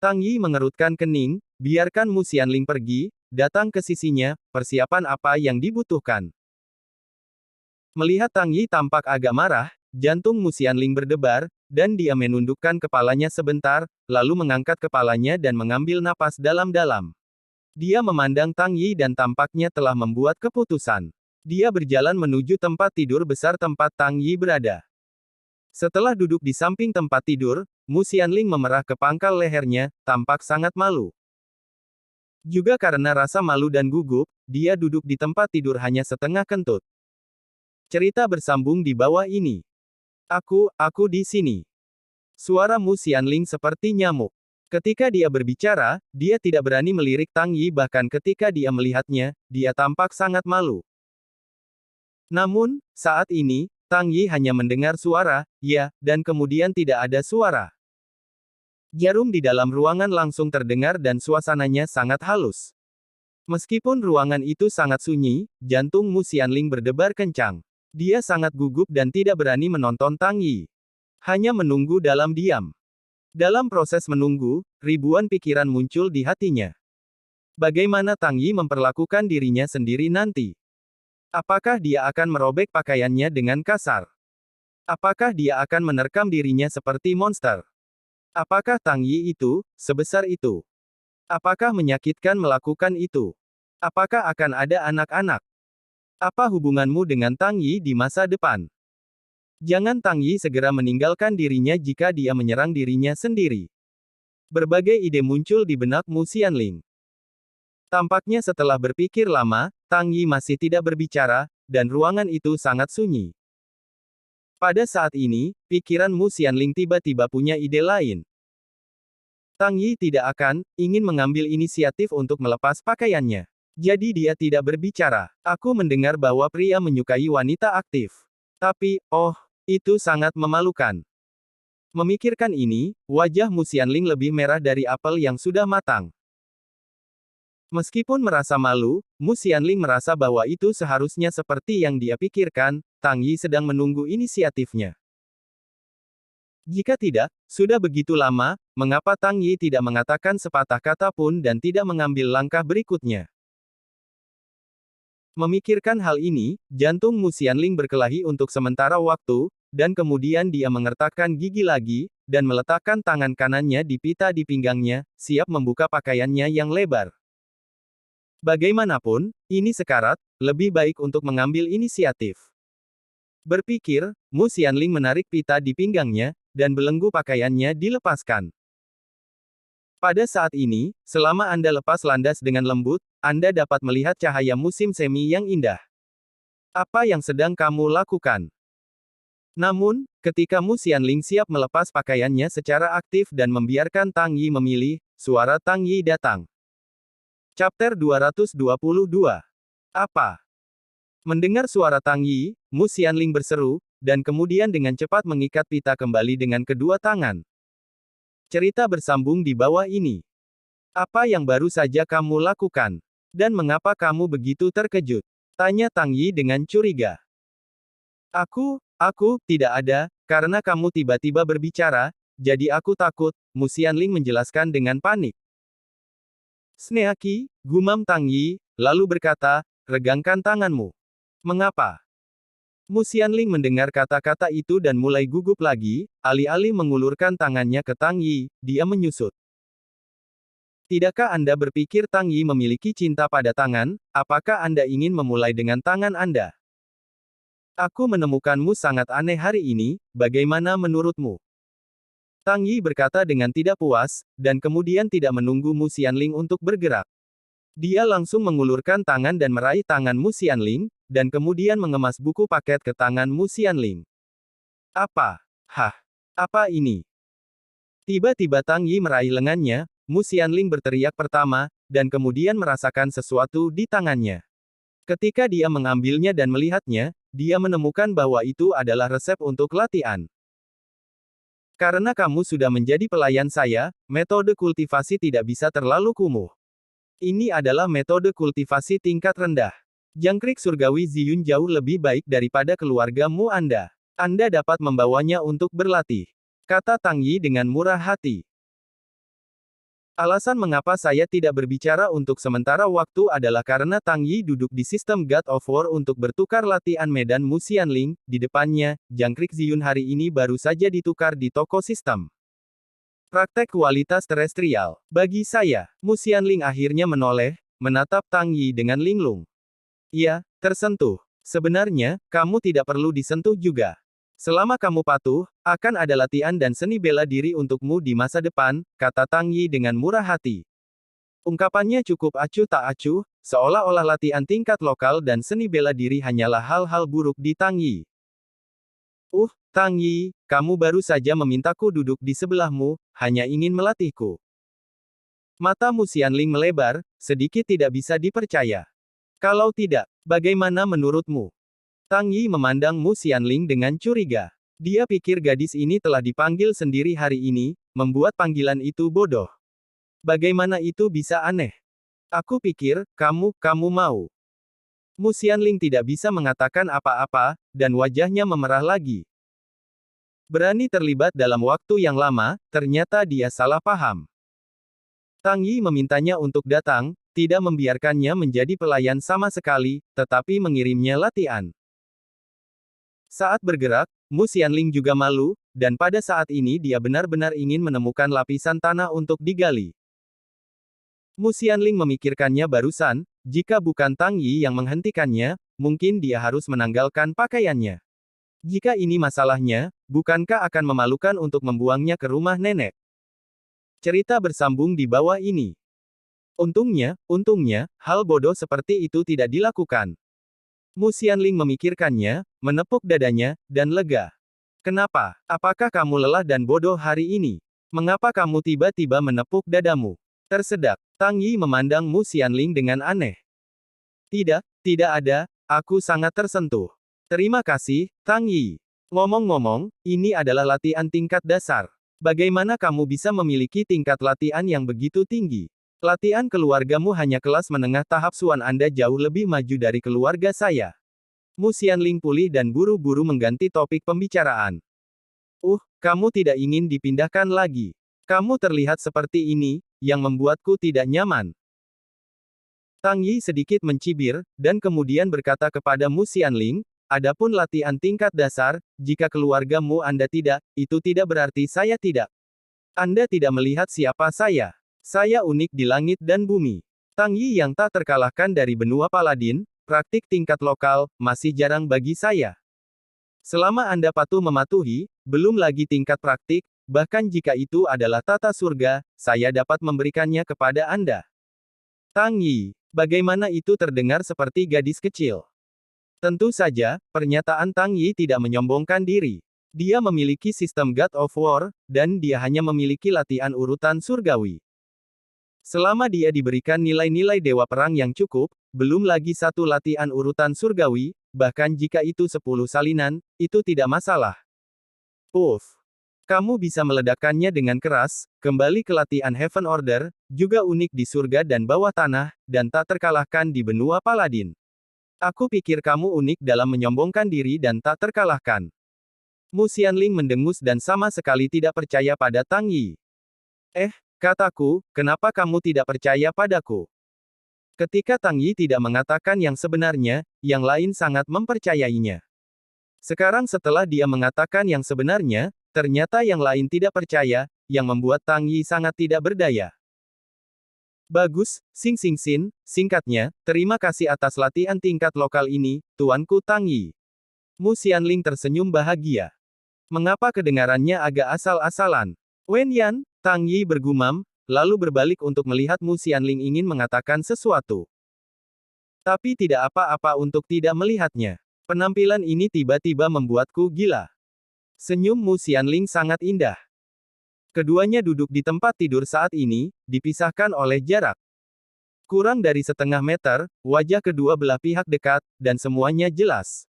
Tang Yi mengerutkan kening, biarkan Mu Xianling pergi, datang ke sisinya, persiapan apa yang dibutuhkan? Melihat Tang Yi tampak agak marah, jantung Mu Xianling berdebar, dan dia menundukkan kepalanya sebentar, lalu mengangkat kepalanya dan mengambil napas dalam-dalam. Dia memandang Tang Yi dan tampaknya telah membuat keputusan. Dia berjalan menuju tempat tidur besar tempat Tang Yi berada. Setelah duduk di samping tempat tidur, Mu Xianling memerah ke pangkal lehernya, tampak sangat malu. Juga karena rasa malu dan gugup, dia duduk di tempat tidur hanya setengah kentut. Cerita bersambung di bawah ini. Aku di sini. Suara Mu Xianling seperti nyamuk. Ketika dia berbicara, dia tidak berani melirik Tang Yi bahkan ketika dia melihatnya, dia tampak sangat malu. Namun, saat ini, Tang Yi hanya mendengar suara, ya, dan kemudian tidak ada suara. Jarum di dalam ruangan langsung terdengar dan suasananya sangat halus. Meskipun ruangan itu sangat sunyi, jantung Mu Xianling berdebar kencang. Dia sangat gugup dan tidak berani menonton Tang Yi. Hanya menunggu dalam diam. Dalam proses menunggu, ribuan pikiran muncul di hatinya. Bagaimana Tang Yi memperlakukan dirinya sendiri nanti? Apakah dia akan merobek pakaiannya dengan kasar? Apakah dia akan menerkam dirinya seperti monster? Apakah Tang Yi itu, sebesar itu? Apakah menyakitkan melakukan itu? Apakah akan ada anak-anak? Apa hubunganmu dengan Tang Yi di masa depan? Jangan Tang Yi segera meninggalkan dirinya jika dia menyerang dirinya sendiri. Berbagai ide muncul di benak Mu Xianling. Tampaknya setelah berpikir lama, Tang Yi masih tidak berbicara, dan ruangan itu sangat sunyi. Pada saat ini, pikiran Mu Xianling tiba-tiba punya ide lain. Tang Yi tidak akan ingin mengambil inisiatif untuk melepas pakaiannya. Jadi dia tidak berbicara. Aku mendengar bahwa pria menyukai wanita aktif. Tapi, oh, itu sangat memalukan. Memikirkan ini, wajah Mu Xianling lebih merah dari apel yang sudah matang. Meskipun merasa malu, Mu Xianling merasa bahwa itu seharusnya seperti yang dia pikirkan, Tang Yi sedang menunggu inisiatifnya. Jika tidak, sudah begitu lama, mengapa Tang Yi tidak mengatakan sepatah kata pun dan tidak mengambil langkah berikutnya? Memikirkan hal ini, jantung Mu Xianling berkelahi untuk sementara waktu, dan kemudian dia mengertakkan gigi lagi, dan meletakkan tangan kanannya di pita di pinggangnya, siap membuka pakaiannya yang lebar. Bagaimanapun, ini sekarat, lebih baik untuk mengambil inisiatif. Berpikir, Mu Xianling menarik pita di pinggangnya, dan belenggu pakaiannya dilepaskan. Pada saat ini, selama Anda lepas landas dengan lembut, Anda dapat melihat cahaya musim semi yang indah. Apa yang sedang kamu lakukan? Namun, ketika Mu Xianling siap melepas pakaiannya secara aktif dan membiarkan Tang Yi memilih, suara Tang Yi datang. Chapter 222. Apa? Mendengar suara Tang Yi, Mu Xianling berseru, dan kemudian dengan cepat mengikat pita kembali dengan kedua tangan. Cerita bersambung di bawah ini. Apa yang baru saja kamu lakukan? Dan mengapa kamu begitu terkejut? Tanya Tang Yi dengan curiga. Aku tidak ada, karena kamu tiba-tiba berbicara, jadi aku takut, Mu Xianling menjelaskan dengan panik. Sneaki, gumam Tang Yi, lalu berkata, regangkan tanganmu. Mengapa? Mu Xianling mendengar kata-kata itu dan mulai gugup lagi, alih-alih mengulurkan tangannya ke Tang Yi, dia menyusut. Tidakkah Anda berpikir Tang Yi memiliki cinta pada tangan? Apakah Anda ingin memulai dengan tangan Anda? Aku menemukanmu sangat aneh hari ini, bagaimana menurutmu? Tang Yi berkata dengan tidak puas, dan kemudian tidak menunggu Mu Xianling untuk bergerak. Dia langsung mengulurkan tangan dan meraih tangan Mu Xianling, dan kemudian mengemas buku paket ke tangan Mu Xianling. Apa? Hah? Apa ini? Tiba-tiba Tang Yi meraih lengannya, Mu Xianling berteriak pertama, dan kemudian merasakan sesuatu di tangannya. Ketika dia mengambilnya dan melihatnya, dia menemukan bahwa itu adalah resep untuk latihan. Karena kamu sudah menjadi pelayan saya, metode kultivasi tidak bisa terlalu kumuh. Ini adalah metode kultivasi tingkat rendah. Jangkrik surgawi Ziyun jauh lebih baik daripada keluargamu Anda. Anda dapat membawanya untuk berlatih. Kata Tang Yi dengan murah hati. Alasan mengapa saya tidak berbicara untuk sementara waktu adalah karena Tang Yi duduk di sistem God of War untuk bertukar latihan medan Mu Xianling. Di depannya, jangkrik Ziyun hari ini baru saja ditukar di toko sistem. Praktek kualitas terestrial. Bagi saya, Mu Xianling akhirnya menoleh, menatap Tang Yi dengan linglung. Iya, tersentuh. Sebenarnya, kamu tidak perlu disentuh juga. Selama kamu patuh, akan ada latihan dan seni bela diri untukmu di masa depan, kata Tang Yi dengan murah hati. Ungkapannya cukup acuh tak acuh, seolah-olah latihan tingkat lokal dan seni bela diri hanyalah hal-hal buruk di Tang Yi. Tang Yi, kamu baru saja memintaku duduk di sebelahmu, hanya ingin melatihku. Mata Mu Xianling melebar, sedikit tidak bisa dipercaya. Kalau tidak, bagaimana menurutmu? Tang Yi memandang Mu Xianling dengan curiga. Dia pikir gadis ini telah dipanggil sendiri hari ini, membuat panggilan itu bodoh. Bagaimana itu bisa aneh? Aku pikir, kamu mau. Mu Xianling tidak bisa mengatakan apa-apa, dan wajahnya memerah lagi. Berani terlibat dalam waktu yang lama, ternyata dia salah paham. Tang Yi memintanya untuk datang, tidak membiarkannya menjadi pelayan sama sekali, tetapi mengirimnya latihan. Saat bergerak, Mu Xianling juga malu, dan pada saat ini dia benar-benar ingin menemukan lapisan tanah untuk digali. Mu Xianling memikirkannya barusan, jika bukan Tang Yi yang menghentikannya, mungkin dia harus menanggalkan pakaiannya. Jika ini masalahnya, bukankah akan memalukan untuk membuangnya ke rumah nenek? Cerita bersambung di bawah ini. Untungnya, hal bodoh seperti itu tidak dilakukan. Mu Xianling memikirkannya, menepuk dadanya, dan lega. Kenapa? Apakah kamu lelah dan bodoh hari ini? Mengapa kamu tiba-tiba menepuk dadamu? Tersedak. Tang Yi memandang Mu Xianling dengan aneh. Tidak ada, aku sangat tersentuh. Terima kasih, Tang Yi. Ngomong-ngomong, ini adalah latihan tingkat dasar. Bagaimana kamu bisa memiliki tingkat latihan yang begitu tinggi? Latihan keluargamu hanya kelas menengah tahap Suan Anda jauh lebih maju dari keluarga saya. Mu Xianling pulih dan buru-buru mengganti topik pembicaraan. Kamu tidak ingin dipindahkan lagi. Kamu terlihat seperti ini, yang membuatku tidak nyaman. Tang Yi sedikit mencibir, dan kemudian berkata kepada Mu Xianling, adapun latihan tingkat dasar, jika keluargamu Anda tidak, itu tidak berarti saya tidak. Anda tidak melihat siapa saya. Saya unik di langit dan bumi. Tang Yi yang tak terkalahkan dari benua Paladin, praktik tingkat lokal, masih jarang bagi saya. Selama Anda patuh mematuhi, belum lagi tingkat praktik, bahkan jika itu adalah tata surga, saya dapat memberikannya kepada Anda. Tang Yi, bagaimana itu terdengar seperti gadis kecil? Tentu saja, pernyataan Tang Yi tidak menyombongkan diri. Dia memiliki sistem God of War, dan dia hanya memiliki latihan urutan surgawi. Selama dia diberikan nilai-nilai dewa perang yang cukup, belum lagi satu latihan urutan surgawi, bahkan jika itu 10 salinan, itu tidak masalah. Kamu bisa meledakkannya dengan keras, kembali ke latihan Heaven Order, juga unik di surga dan bawah tanah, dan tak terkalahkan di benua Paladin. Aku pikir kamu unik dalam menyombongkan diri dan tak terkalahkan. Mu Xianling mendengus dan sama sekali tidak percaya pada Tang Yi. Kataku, kenapa kamu tidak percaya padaku? Ketika Tang Yi tidak mengatakan yang sebenarnya, yang lain sangat mempercayainya. Sekarang setelah dia mengatakan yang sebenarnya, ternyata yang lain tidak percaya, yang membuat Tang Yi sangat tidak berdaya. Bagus, singkatnya, terima kasih atas latihan tingkat lokal ini, Tuanku Tang Yi. Mu Xianling tersenyum bahagia. Mengapa kedengarannya agak asal-asalan? Wen Yan, Tang Yi bergumam, lalu berbalik untuk melihat Mu Xianling ingin mengatakan sesuatu. Tapi tidak apa-apa untuk tidak melihatnya. Penampilan ini tiba-tiba membuatku gila. Senyum Mu Xianling sangat indah. Keduanya duduk di tempat tidur saat ini, dipisahkan oleh jarak kurang dari setengah meter, wajah kedua belah pihak dekat, dan semuanya jelas.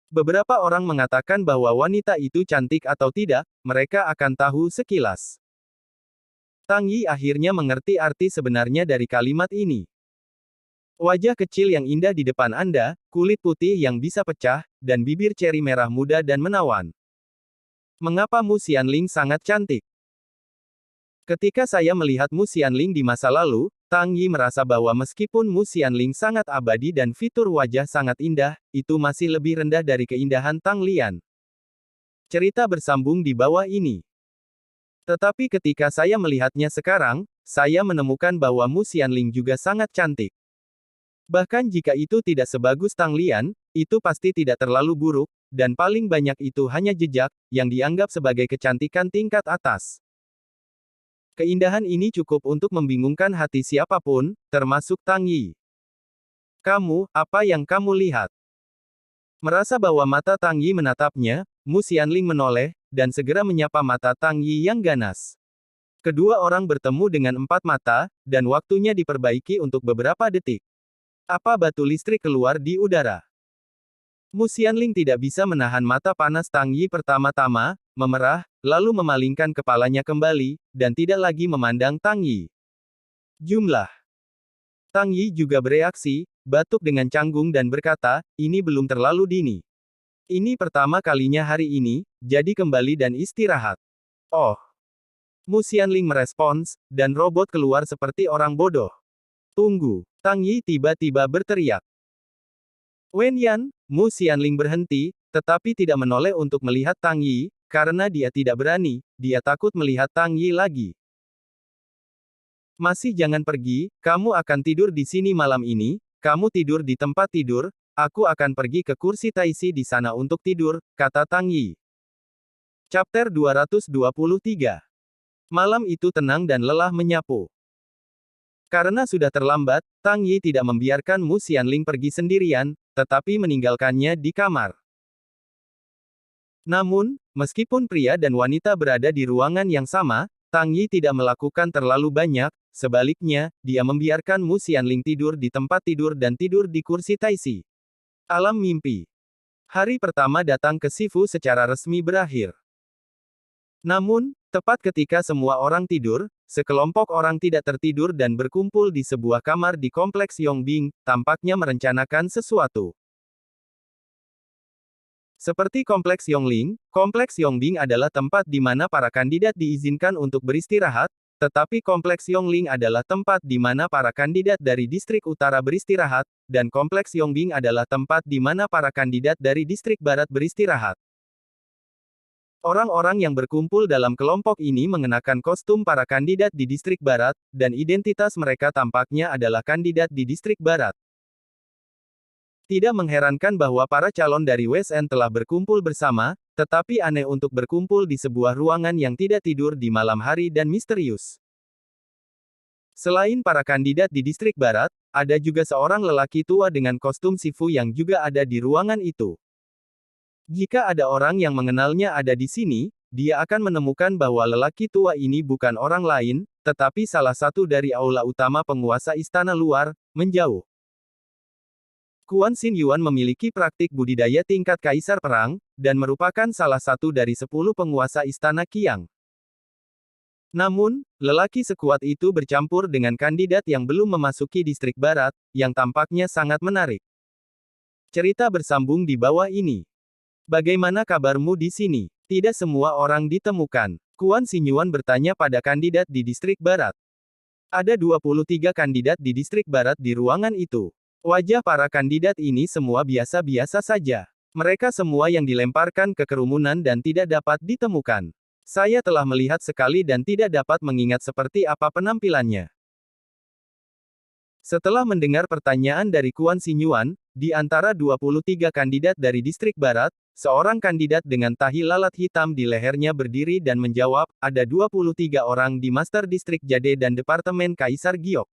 Beberapa orang mengatakan bahwa wanita itu cantik atau tidak, mereka akan tahu sekilas. Tang Yi akhirnya mengerti arti sebenarnya dari kalimat ini. Wajah kecil yang indah di depan Anda, kulit putih yang bisa pecah, dan bibir ceri merah muda dan menawan. Mengapa Mu Xianling sangat cantik? Ketika saya melihat Mu Xianling di masa lalu, Tang Yi merasa bahwa meskipun Mu Xianling sangat abadi dan fitur wajah sangat indah, itu masih lebih rendah dari keindahan Tang Lian. Cerita bersambung di bawah ini. Tetapi ketika saya melihatnya sekarang, saya menemukan bahwa Mu Xianling juga sangat cantik. Bahkan jika itu tidak sebagus Tang Lian, itu pasti tidak terlalu buruk, dan paling banyak itu hanya jejak, yang dianggap sebagai kecantikan tingkat atas. Keindahan ini cukup untuk membingungkan hati siapapun, termasuk Tang Yi. Kamu, apa yang kamu lihat? Merasa bahwa mata Tang Yi menatapnya, Mu Xianling menoleh, dan segera menyapa mata Tang Yi yang ganas. Kedua orang bertemu dengan empat mata, dan waktunya diperbaiki untuk beberapa detik. Apa batu listrik keluar di udara? Mu Xianling tidak bisa menahan mata panas Tang Yi pertama-tama, memerah, lalu memalingkan kepalanya kembali, dan tidak lagi memandang Tang Yi. Jumlah. Tang Yi juga bereaksi, batuk dengan canggung dan berkata, ini belum terlalu dini. Ini pertama kalinya hari ini, jadi kembali dan istirahat. Oh. Mu Xianling merespons, dan robot keluar seperti orang bodoh. Tunggu. Tang Yi tiba-tiba berteriak. Wen Yan, Mu Xianling berhenti, tetapi tidak menoleh untuk melihat Tang Yi, karena dia tidak berani, dia takut melihat Tang Yi lagi. Masih jangan pergi, kamu akan tidur di sini malam ini, kamu tidur di tempat tidur, aku akan pergi ke kursi Taisi di sana untuk tidur, kata Tang Yi. Chapter 223. Malam itu tenang dan lelah menyapu. Karena sudah terlambat, Tang Yi tidak membiarkan Mu Xianling pergi sendirian, tetapi meninggalkannya di kamar. Namun, meskipun pria dan wanita berada di ruangan yang sama, Tang Yi tidak melakukan terlalu banyak, sebaliknya, dia membiarkan Mu Xianling tidur di tempat tidur dan tidur di kursi Taisi. Alam mimpi. Hari pertama datang ke Sifu secara resmi berakhir. Namun, tepat ketika semua orang tidur, sekelompok orang tidak tertidur dan berkumpul di sebuah kamar di kompleks Yongbing, tampaknya merencanakan sesuatu. Seperti kompleks Yongling, kompleks Yongbing adalah tempat di mana para kandidat diizinkan untuk beristirahat, tetapi kompleks Yongling adalah tempat di mana para kandidat dari distrik utara beristirahat, dan kompleks Yongbing adalah tempat di mana para kandidat dari distrik barat beristirahat. Orang-orang yang berkumpul dalam kelompok ini mengenakan kostum para kandidat di distrik barat, dan identitas mereka tampaknya adalah kandidat di distrik barat. Tidak mengherankan bahwa para calon dari WSN telah berkumpul bersama, tetapi aneh untuk berkumpul di sebuah ruangan yang tidak tidur di malam hari dan misterius. Selain para kandidat di distrik barat, ada juga seorang lelaki tua dengan kostum Sifu yang juga ada di ruangan itu. Jika ada orang yang mengenalnya ada di sini, dia akan menemukan bahwa lelaki tua ini bukan orang lain, tetapi salah satu dari aula utama penguasa istana luar, menjauh. Quan Xin Yuan memiliki praktik budidaya tingkat kaisar perang, dan merupakan salah satu dari 10 penguasa istana Qiang. Namun, lelaki sekuat itu bercampur dengan kandidat yang belum memasuki distrik barat, yang tampaknya sangat menarik. Cerita bersambung di bawah ini. Bagaimana kabarmu di sini? Tidak semua orang ditemukan. Quan Xin Yuan bertanya pada kandidat di distrik barat. Ada 23 kandidat di distrik barat di ruangan itu. Wajah para kandidat ini semua biasa-biasa saja. Mereka semua yang dilemparkan ke kerumunan dan tidak dapat ditemukan. Saya telah melihat sekali dan tidak dapat mengingat seperti apa penampilannya. Setelah mendengar pertanyaan dari Quan Xin Yuan, di antara 23 kandidat dari distrik barat, seorang kandidat dengan tahi lalat hitam di lehernya berdiri dan menjawab, ada 23 orang di Master Distrik Jade dan Departemen Kaisar Giok.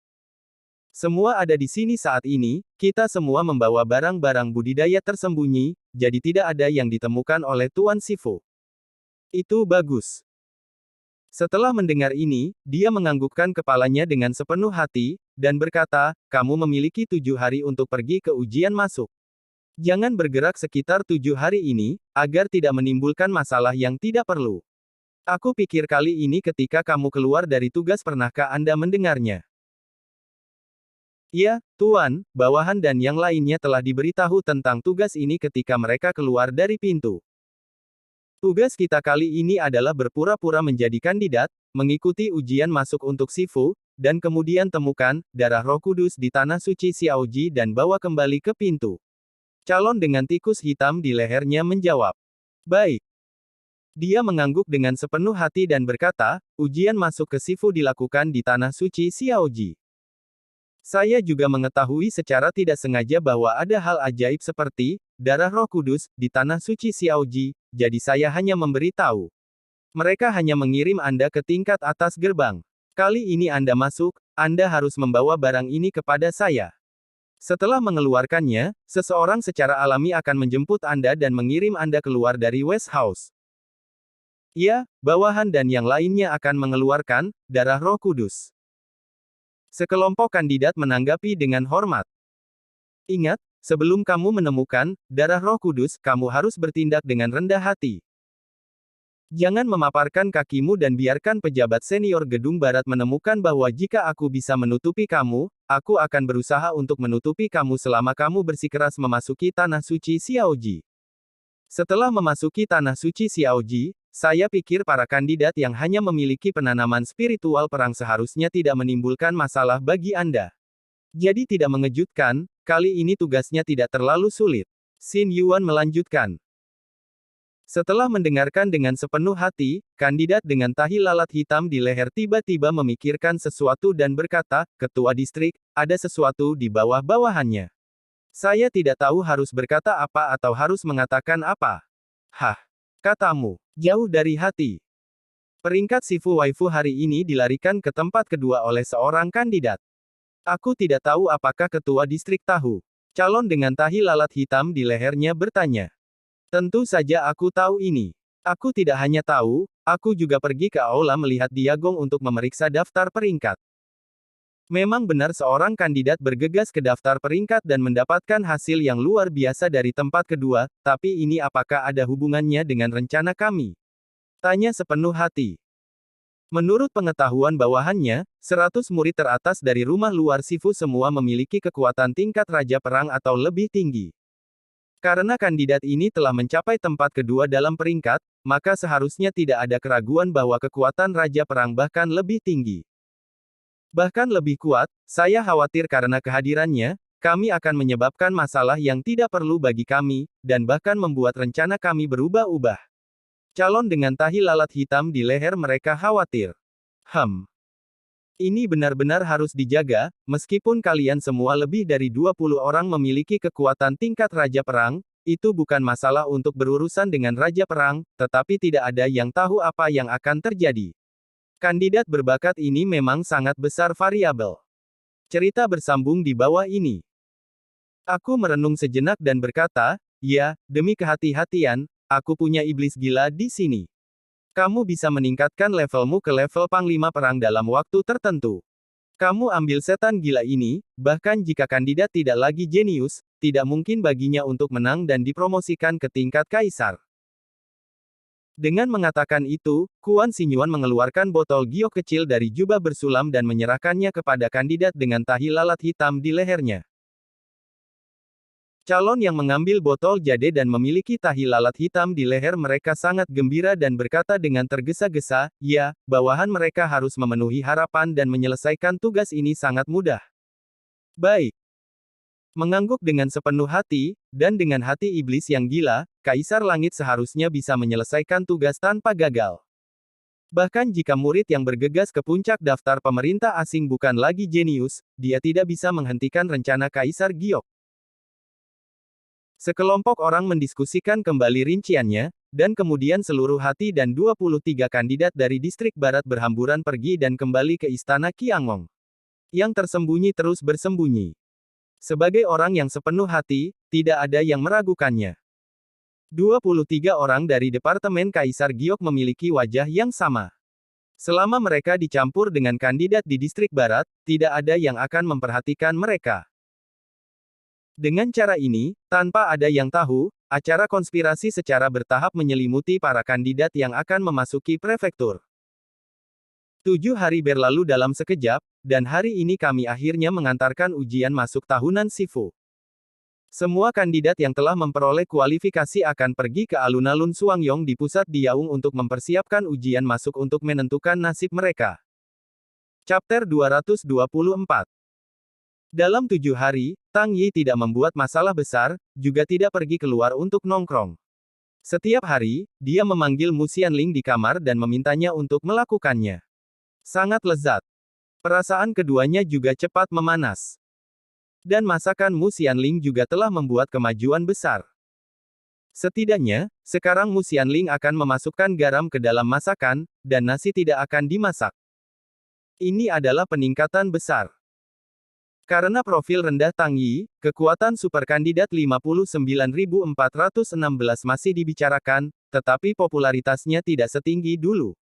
Semua ada di sini saat ini, kita semua membawa barang-barang budidaya tersembunyi, jadi tidak ada yang ditemukan oleh Tuan Sifu. Itu bagus. Setelah mendengar ini, dia menganggukkan kepalanya dengan sepenuh hati, dan berkata, kamu memiliki 7 hari untuk pergi ke ujian masuk. Jangan bergerak sekitar 7 hari ini, agar tidak menimbulkan masalah yang tidak perlu. Aku pikir kali ini ketika kamu keluar dari tugas pernahkah Anda mendengarnya? Ya, Tuan, bawahan dan yang lainnya telah diberitahu tentang tugas ini ketika mereka keluar dari pintu. Tugas kita kali ini adalah berpura-pura menjadi kandidat, mengikuti ujian masuk untuk Sifu, dan kemudian temukan darah Roh Kudus di tanah suci Xiaoji dan bawa kembali ke pintu. Calon dengan tikus hitam di lehernya menjawab. Baik. Dia mengangguk dengan sepenuh hati dan berkata, ujian masuk ke Sifu dilakukan di tanah suci Xiaoji. Saya juga mengetahui secara tidak sengaja bahwa ada hal ajaib seperti darah Roh Kudus di tanah suci Xiaoji, jadi saya hanya memberi tahu. Mereka hanya mengirim Anda ke tingkat atas gerbang. Kali ini Anda masuk, Anda harus membawa barang ini kepada saya. Setelah mengeluarkannya, seseorang secara alami akan menjemput Anda dan mengirim Anda keluar dari West House. Ya, bawahan dan yang lainnya akan mengeluarkan darah Roh Kudus. Sekelompok kandidat menanggapi dengan hormat. Ingat, sebelum kamu menemukan darah Roh Kudus, kamu harus bertindak dengan rendah hati. Jangan memaparkan kakimu dan biarkan pejabat senior Gedung Barat menemukan bahwa jika aku bisa menutupi kamu, aku akan berusaha untuk menutupi kamu selama kamu bersikeras memasuki tanah suci Xiaoji. Setelah memasuki tanah suci Xiaoji, saya pikir para kandidat yang hanya memiliki penanaman spiritual perang seharusnya tidak menimbulkan masalah bagi Anda. Jadi tidak mengejutkan, kali ini tugasnya tidak terlalu sulit. Xin Yuan melanjutkan. Setelah mendengarkan dengan sepenuh hati, kandidat dengan tahi lalat hitam di leher tiba-tiba memikirkan sesuatu dan berkata, Ketua Distrik, ada sesuatu di bawah-bawahannya. Saya tidak tahu harus berkata apa atau harus mengatakan apa. Hah, katamu, jauh dari hati. Peringkat Sifu Waifu hari ini dilarikan ke tempat kedua oleh seorang kandidat. Aku tidak tahu apakah ketua distrik tahu. Calon dengan tahi lalat hitam di lehernya bertanya. Tentu saja aku tahu ini. Aku tidak hanya tahu, aku juga pergi ke aula melihat Diagong untuk memeriksa daftar peringkat. Memang benar seorang kandidat bergegas ke daftar peringkat dan mendapatkan hasil yang luar biasa dari tempat kedua, tapi ini apakah ada hubungannya dengan rencana kami? Tanya sepenuh hati. Menurut pengetahuan bawahannya, 100 murid teratas dari rumah luar Sifu semua memiliki kekuatan tingkat Raja Perang atau lebih tinggi. Karena kandidat ini telah mencapai tempat kedua dalam peringkat, maka seharusnya tidak ada keraguan bahwa kekuatan Raja Perang bahkan lebih tinggi. Bahkan lebih kuat, saya khawatir karena kehadirannya, kami akan menyebabkan masalah yang tidak perlu bagi kami, dan bahkan membuat rencana kami berubah-ubah. Calon dengan tahi lalat hitam di leher mereka khawatir. Ini benar-benar harus dijaga, meskipun kalian semua lebih dari 20 orang memiliki kekuatan tingkat Raja Perang, itu bukan masalah untuk berurusan dengan Raja Perang, tetapi tidak ada yang tahu apa yang akan terjadi. Kandidat berbakat ini memang sangat besar variabel. Cerita bersambung di bawah ini. Aku merenung sejenak dan berkata, ya, demi kehati-hatian, aku punya iblis gila di sini. Kamu bisa meningkatkan levelmu ke level Panglima Perang dalam waktu tertentu. Kamu ambil setan gila ini, bahkan jika kandidat tidak lagi jenius, tidak mungkin baginya untuk menang dan dipromosikan ke tingkat kaisar. Dengan mengatakan itu, Kuan Xingyuan mengeluarkan botol giok kecil dari jubah bersulam dan menyerahkannya kepada kandidat dengan tahi lalat hitam di lehernya. Calon yang mengambil botol jade dan memiliki tahi lalat hitam di leher mereka sangat gembira dan berkata dengan tergesa-gesa, ya, bawahan mereka harus memenuhi harapan dan menyelesaikan tugas ini sangat mudah. Baik. Mengangguk dengan sepenuh hati, dan dengan hati iblis yang gila, Kaisar Langit seharusnya bisa menyelesaikan tugas tanpa gagal. Bahkan jika murid yang bergegas ke puncak daftar pemerintah asing bukan lagi jenius, dia tidak bisa menghentikan rencana Kaisar Giok. Sekelompok orang mendiskusikan kembali rinciannya, dan kemudian seluruh hati dan 23 kandidat dari distrik barat berhamburan pergi dan kembali ke istana Qiangong. Yang tersembunyi terus bersembunyi. Sebagai orang yang sepenuh hati, tidak ada yang meragukannya. 23 orang dari Departemen Kaisar Giok memiliki wajah yang sama. Selama mereka dicampur dengan kandidat di distrik barat, tidak ada yang akan memperhatikan mereka. Dengan cara ini, tanpa ada yang tahu, acara konspirasi secara bertahap menyelimuti para kandidat yang akan memasuki prefektur. 7 hari berlalu dalam sekejap, dan hari ini kami akhirnya mengantarkan ujian masuk tahunan Sifu. Semua kandidat yang telah memperoleh kualifikasi akan pergi ke alun-alun Suangyong di pusat Diaung untuk mempersiapkan ujian masuk untuk menentukan nasib mereka. Chapter 224. Dalam 7 hari, Tang Yi tidak membuat masalah besar, juga tidak pergi keluar untuk nongkrong. Setiap hari, dia memanggil Mu Xianling di kamar dan memintanya untuk melakukannya. Sangat lezat. Perasaan keduanya juga cepat memanas. Dan masakan Mu Xianling juga telah membuat kemajuan besar. Setidaknya, sekarang Mu Xianling akan memasukkan garam ke dalam masakan, dan nasi tidak akan dimasak. Ini adalah peningkatan besar. Karena profil rendah Tang Yi, kekuatan super kandidat 59.416 masih dibicarakan, tetapi popularitasnya tidak setinggi dulu.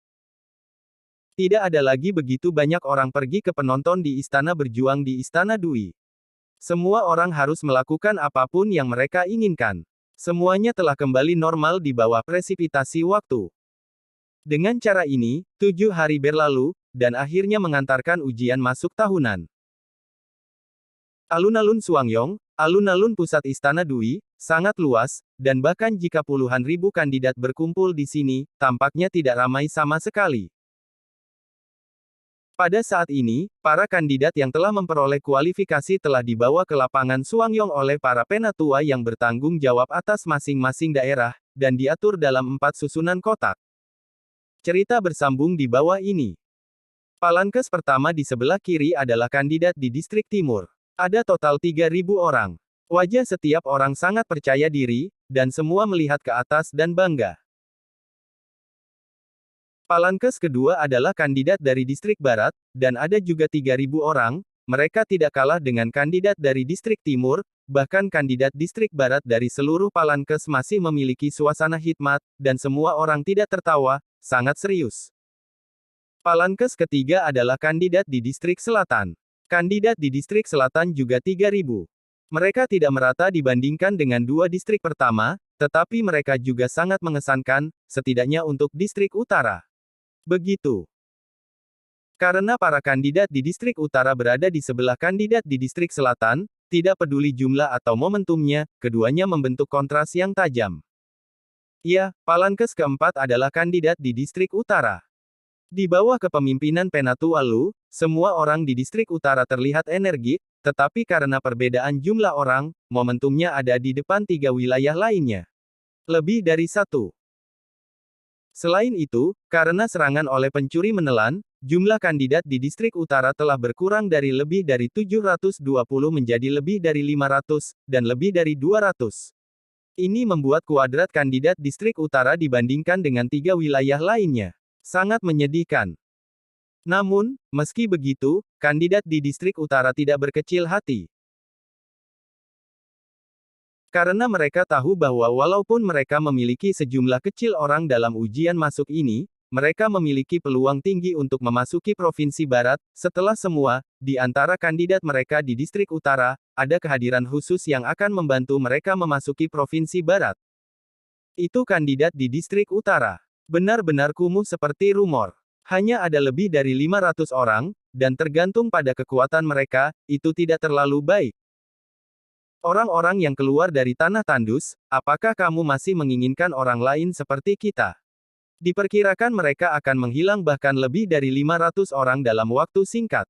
Tidak ada lagi begitu banyak orang pergi ke penonton di Istana Berjuang di Istana Dui. Semua orang harus melakukan apapun yang mereka inginkan. Semuanya telah kembali normal di bawah presipitasi waktu. Dengan cara ini, 7 hari berlalu, dan akhirnya mengantarkan ujian masuk tahunan. Alun-alun Suangyong, alun-alun pusat Istana Dui, sangat luas, dan bahkan jika puluhan ribu kandidat berkumpul di sini, tampaknya tidak ramai sama sekali. Pada saat ini, para kandidat yang telah memperoleh kualifikasi telah dibawa ke lapangan Suangyong oleh para penatua yang bertanggung jawab atas masing-masing daerah, dan diatur dalam 4 susunan kotak. Cerita bersambung di bawah ini. Palankes pertama di sebelah kiri adalah kandidat di distrik timur. Ada total 3.000 orang. Wajah setiap orang sangat percaya diri, dan semua melihat ke atas dan bangga. Palankes kedua adalah kandidat dari distrik barat, dan ada juga 3.000 orang, mereka tidak kalah dengan kandidat dari distrik timur, bahkan kandidat distrik barat dari seluruh Palankes masih memiliki suasana hikmat, dan semua orang tidak tertawa, sangat serius. Palankes ketiga adalah kandidat di distrik selatan. Kandidat di distrik selatan juga 3.000. Mereka tidak merata dibandingkan dengan 2 distrik pertama, tetapi mereka juga sangat mengesankan, setidaknya untuk distrik utara. Begitu. Karena para kandidat di distrik utara berada di sebelah kandidat di distrik selatan, tidak peduli jumlah atau momentumnya, keduanya membentuk kontras yang tajam. Ya, Palankes keempat adalah kandidat di distrik utara. Di bawah kepemimpinan Penatua Lu, semua orang di distrik utara terlihat energik, tetapi karena perbedaan jumlah orang, momentumnya ada di depan 3 wilayah lainnya. Lebih dari 1. Selain itu, karena serangan oleh pencuri menelan, jumlah kandidat di distrik utara telah berkurang dari lebih dari 720 menjadi lebih dari 500, dan lebih dari 200. Ini membuat kuadrat kandidat distrik utara dibandingkan dengan 3 wilayah lainnya. Sangat menyedihkan. Namun, meski begitu, kandidat di distrik utara tidak berkecil hati. Karena mereka tahu bahwa walaupun mereka memiliki sejumlah kecil orang dalam ujian masuk ini, mereka memiliki peluang tinggi untuk memasuki provinsi barat. Setelah semua, di antara kandidat mereka di distrik utara, ada kehadiran khusus yang akan membantu mereka memasuki provinsi barat. Itu kandidat di distrik utara. Benar-benar kumuh seperti rumor. Hanya ada lebih dari 500 orang, dan tergantung pada kekuatan mereka, itu tidak terlalu baik. Orang-orang yang keluar dari tanah tandus, apakah kamu masih menginginkan orang lain seperti kita? Diperkirakan mereka akan menghilang bahkan lebih dari 500 orang dalam waktu singkat.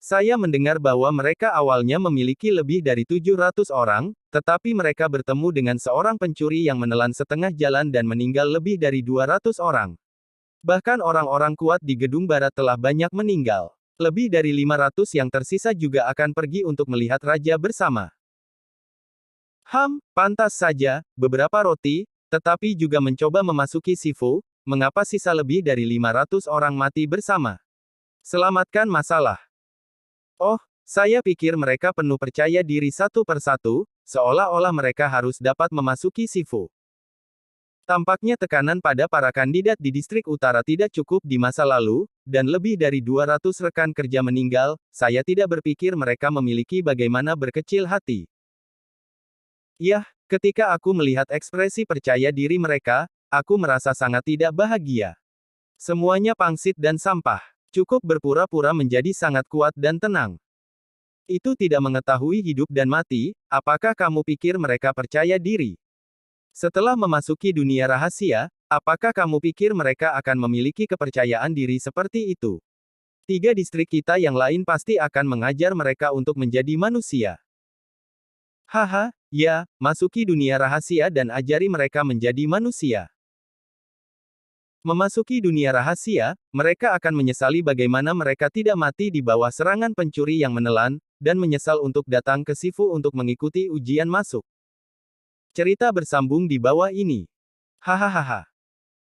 Saya mendengar bahwa mereka awalnya memiliki lebih dari 700 orang, tetapi mereka bertemu dengan seorang pencuri yang menelan setengah jalan dan meninggal lebih dari 200 orang. Bahkan orang-orang kuat di gedung barat telah banyak meninggal. Lebih dari 500 yang tersisa juga akan pergi untuk melihat raja bersama. Pantas saja, beberapa roti, tetapi juga mencoba memasuki Sifu, mengapa sisa lebih dari 500 orang mati bersama? Selamatkan masalah. Oh, saya pikir mereka penuh percaya diri satu persatu, seolah-olah mereka harus dapat memasuki Sifu. Tampaknya tekanan pada para kandidat di distrik utara tidak cukup di masa lalu, dan lebih dari 200 rekan kerja meninggal. Saya tidak berpikir mereka memiliki bagaimana berkecil hati. Yah, ketika aku melihat ekspresi percaya diri mereka, aku merasa sangat tidak bahagia. Semuanya pangsit dan sampah. Cukup berpura-pura menjadi sangat kuat dan tenang. Itu tidak mengetahui hidup dan mati, apakah kamu pikir mereka percaya diri? Setelah memasuki dunia rahasia, apakah kamu pikir mereka akan memiliki kepercayaan diri seperti itu? 3 distrik kita yang lain pasti akan mengajar mereka untuk menjadi manusia. Haha, ya, masuki dunia rahasia dan ajari mereka menjadi manusia. Memasuki dunia rahasia, mereka akan menyesali bagaimana mereka tidak mati di bawah serangan pencuri yang menelan, dan menyesal untuk datang ke Sifu untuk mengikuti ujian masuk. Cerita bersambung di bawah ini. Hahaha.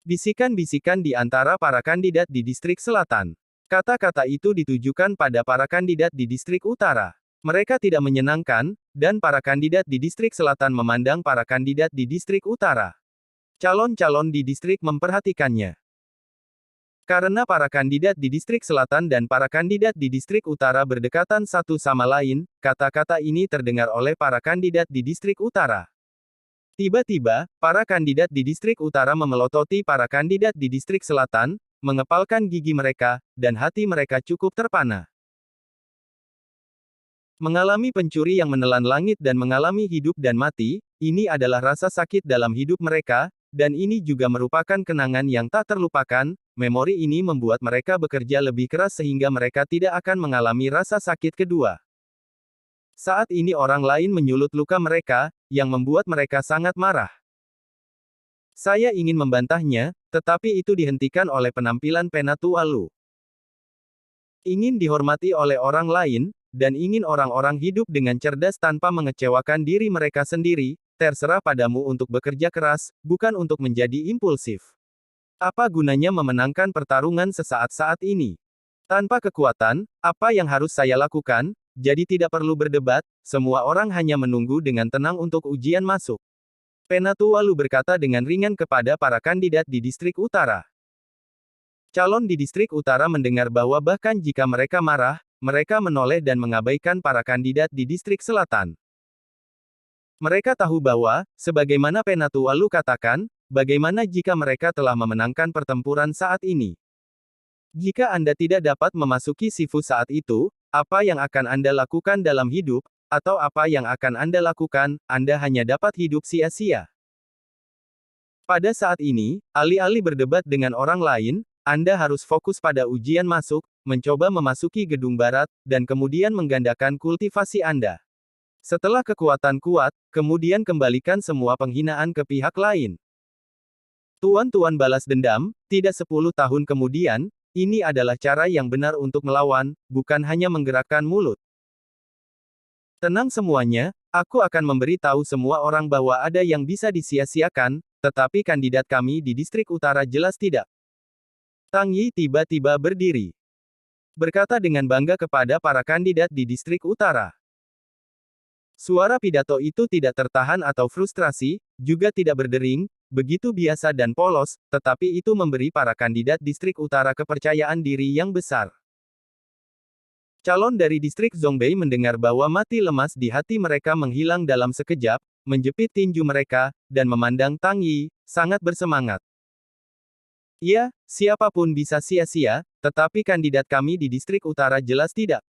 Bisikan-bisikan di antara para kandidat di distrik selatan. Kata-kata itu ditujukan pada para kandidat di distrik utara. Mereka tidak menyenangkan, dan para kandidat di distrik selatan memandang para kandidat di distrik utara. Calon-calon di distrik memperhatikannya. Karena para kandidat di distrik selatan dan para kandidat di distrik utara berdekatan satu sama lain, kata-kata ini terdengar oleh para kandidat di distrik utara. Tiba-tiba, para kandidat di distrik utara memelototi para kandidat di distrik selatan, mengepalkan gigi mereka, dan hati mereka cukup terpana. Mengalami pencuri yang menelan langit dan mengalami hidup dan mati, ini adalah rasa sakit dalam hidup mereka, dan ini juga merupakan kenangan yang tak terlupakan. Memori ini membuat mereka bekerja lebih keras sehingga mereka tidak akan mengalami rasa sakit kedua. Saat ini orang lain menyulut luka mereka, yang membuat mereka sangat marah. Saya ingin membantahnya, tetapi itu dihentikan oleh penampilan Penatu Alu. Ingin dihormati oleh orang lain, dan ingin orang-orang hidup dengan cerdas tanpa mengecewakan diri mereka sendiri, terserah padamu untuk bekerja keras, bukan untuk menjadi impulsif. Apa gunanya memenangkan pertarungan sesaat-saat ini? Tanpa kekuatan, apa yang harus saya lakukan? Jadi tidak perlu berdebat, semua orang hanya menunggu dengan tenang untuk ujian masuk. Penatu Walu berkata dengan ringan kepada para kandidat di distrik utara. Calon di distrik utara mendengar bahwa bahkan jika mereka marah, mereka menoleh dan mengabaikan para kandidat di distrik selatan. Mereka tahu bahwa, sebagaimana Penatu Walu katakan, bagaimana jika mereka telah memenangkan pertempuran saat ini? Jika Anda tidak dapat memasuki Sifu saat itu, apa yang akan Anda lakukan dalam hidup, atau apa yang akan Anda lakukan, Anda hanya dapat hidup sia-sia. Pada saat ini, alih-alih berdebat dengan orang lain, Anda harus fokus pada ujian masuk, mencoba memasuki gedung barat, dan kemudian menggandakan kultivasi Anda. Setelah kekuatan kuat, kemudian kembalikan semua penghinaan ke pihak lain. Tuan-tuan balas dendam, tidak 10 tahun kemudian, ini adalah cara yang benar untuk melawan, bukan hanya menggerakkan mulut. Tenang semuanya, aku akan memberi tahu semua orang bahwa ada yang bisa disia-siakan, tetapi kandidat kami di distrik utara jelas tidak. Tang Yi tiba-tiba berdiri. Berkata dengan bangga kepada para kandidat di distrik utara. Suara pidato itu tidak tertahan atau frustrasi, juga tidak berdering, begitu biasa dan polos, tetapi itu memberi para kandidat distrik utara kepercayaan diri yang besar. Calon dari distrik Zongbei mendengar bahwa mati lemas di hati mereka menghilang dalam sekejap, menjepit tinju mereka, dan memandang Tang Yi, sangat bersemangat. Ya, siapapun bisa sia-sia, tetapi kandidat kami di distrik utara jelas tidak.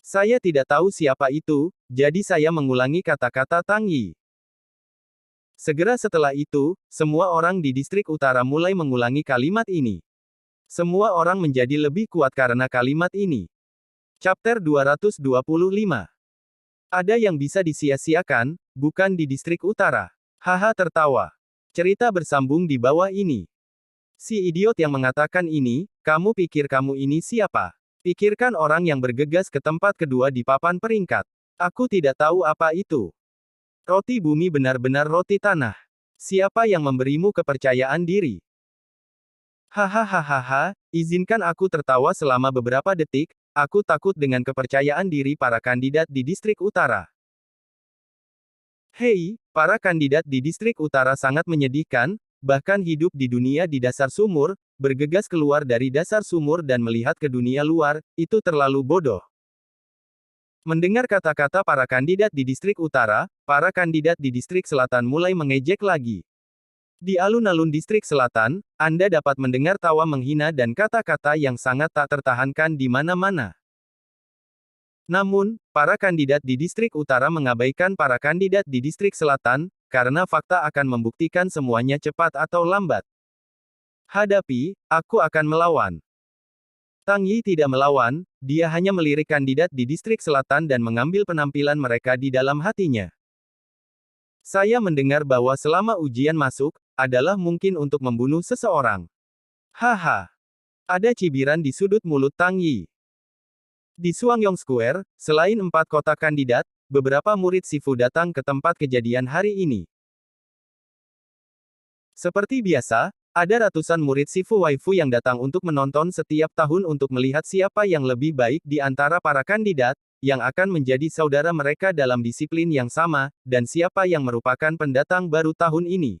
Saya tidak tahu siapa itu, jadi saya mengulangi kata-kata Tang Yi. Segera setelah itu, semua orang di distrik utara mulai mengulangi kalimat ini. Semua orang menjadi lebih kuat karena kalimat ini. Chapter 225. Ada yang bisa disia-siakan, bukan di distrik utara. Haha tertawa. Cerita bersambung di bawah ini. Si idiot yang mengatakan ini, kamu pikir kamu ini siapa? Pikirkan orang yang bergegas ke tempat kedua di papan peringkat. Aku tidak tahu apa itu. Roti bumi benar-benar roti tanah. Siapa yang memberimu kepercayaan diri? Hahaha, izinkan aku tertawa selama beberapa detik, aku takut dengan kepercayaan diri para kandidat di distrik utara. Hei, para kandidat di distrik utara sangat menyedihkan, bahkan hidup di dunia di dasar sumur, bergegas keluar dari dasar sumur dan melihat ke dunia luar, itu terlalu bodoh. Mendengar kata-kata para kandidat di distrik utara, para kandidat di distrik selatan mulai mengejek lagi. Di alun-alun distrik selatan, Anda dapat mendengar tawa menghina dan kata-kata yang sangat tak tertahankan di mana-mana. Namun, para kandidat di distrik utara mengabaikan para kandidat di distrik selatan, karena fakta akan membuktikan semuanya cepat atau lambat. Hadapi, aku akan melawan. Tang Yi tidak melawan, dia hanya melirik kandidat di distrik selatan dan mengambil penampilan mereka di dalam hatinya. Saya mendengar bahwa selama ujian masuk, adalah mungkin untuk membunuh seseorang. Haha. Ada cibiran di sudut mulut Tang Yi. Di Suangyong Square, selain 4 kotak kandidat, beberapa murid Sifu datang ke tempat kejadian hari ini. Seperti biasa, ada ratusan murid Sifu Waifu yang datang untuk menonton setiap tahun untuk melihat siapa yang lebih baik di antara para kandidat, yang akan menjadi saudara mereka dalam disiplin yang sama, dan siapa yang merupakan pendatang baru tahun ini.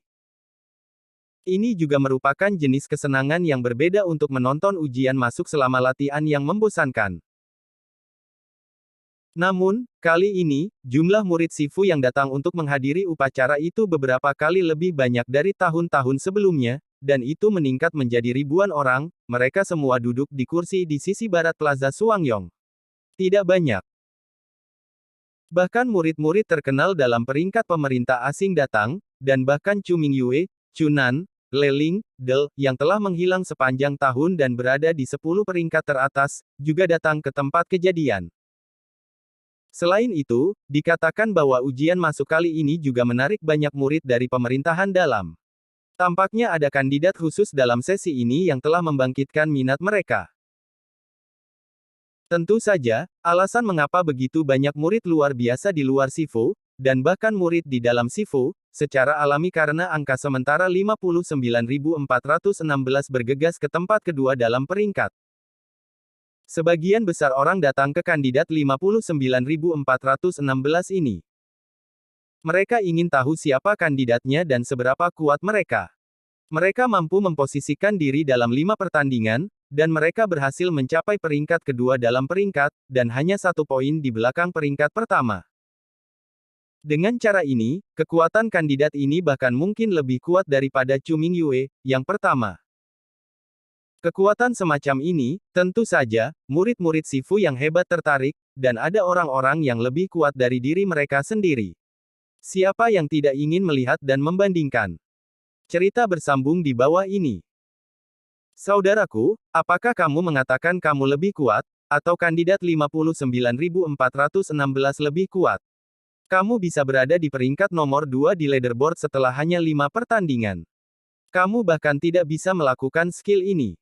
Ini juga merupakan jenis kesenangan yang berbeda untuk menonton ujian masuk selama latihan yang membosankan. Namun, kali ini, jumlah murid Sifu yang datang untuk menghadiri upacara itu beberapa kali lebih banyak dari tahun-tahun sebelumnya, dan itu meningkat menjadi ribuan orang, mereka semua duduk di kursi di sisi barat Plaza Suangyong. Tidak banyak. Bahkan murid-murid terkenal dalam peringkat pemerintah asing datang, dan bahkan Chu Mingyue, Chu Nan, Leling, Del, yang telah menghilang sepanjang tahun dan berada di 10 peringkat teratas, juga datang ke tempat kejadian. Selain itu, dikatakan bahwa ujian masuk kali ini juga menarik banyak murid dari pemerintahan dalam. Tampaknya ada kandidat khusus dalam sesi ini yang telah membangkitkan minat mereka. Tentu saja, alasan mengapa begitu banyak murid luar biasa di luar Sifu, dan bahkan murid di dalam Sifu, secara alami karena angka sementara 59.416 bergegas ke tempat kedua dalam peringkat. Sebagian besar orang datang ke kandidat 59.416 ini. Mereka ingin tahu siapa kandidatnya dan seberapa kuat mereka. Mereka mampu memposisikan diri dalam 5 pertandingan, dan mereka berhasil mencapai peringkat kedua dalam peringkat, dan hanya 1 poin di belakang peringkat pertama. Dengan cara ini, kekuatan kandidat ini bahkan mungkin lebih kuat daripada Chu Mingyue, yang pertama. Kekuatan semacam ini, tentu saja, murid-murid Sifu yang hebat tertarik, dan ada orang-orang yang lebih kuat dari diri mereka sendiri. Siapa yang tidak ingin melihat dan membandingkan? Cerita bersambung di bawah ini. Saudaraku, apakah kamu mengatakan kamu lebih kuat, atau kandidat 59.416 lebih kuat? Kamu bisa berada di peringkat nomor 2 di leaderboard setelah hanya 5 pertandingan. Kamu bahkan tidak bisa melakukan skill ini.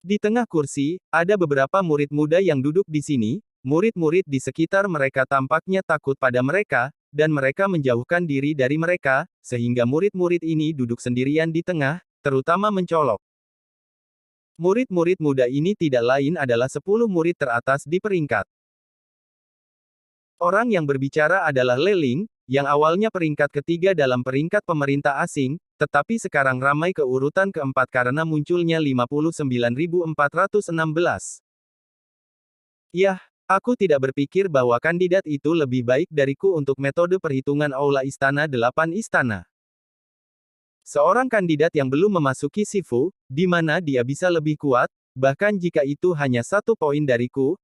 Di tengah kursi, ada beberapa murid muda yang duduk di sini, murid-murid di sekitar mereka tampaknya takut pada mereka, dan mereka menjauhkan diri dari mereka, sehingga murid-murid ini duduk sendirian di tengah, terutama mencolok. Murid-murid muda ini tidak lain adalah 10 murid teratas di peringkat. Orang yang berbicara adalah Leling, yang awalnya peringkat ketiga dalam peringkat pemerintah asing, tetapi sekarang ramai ke urutan keempat karena munculnya 59.416. Yah, aku tidak berpikir bahwa kandidat itu lebih baik dariku untuk metode perhitungan Aula Istana 8 Istana. Seorang kandidat yang belum memasuki Sifu, di mana dia bisa lebih kuat, bahkan jika itu hanya 1 poin dariku,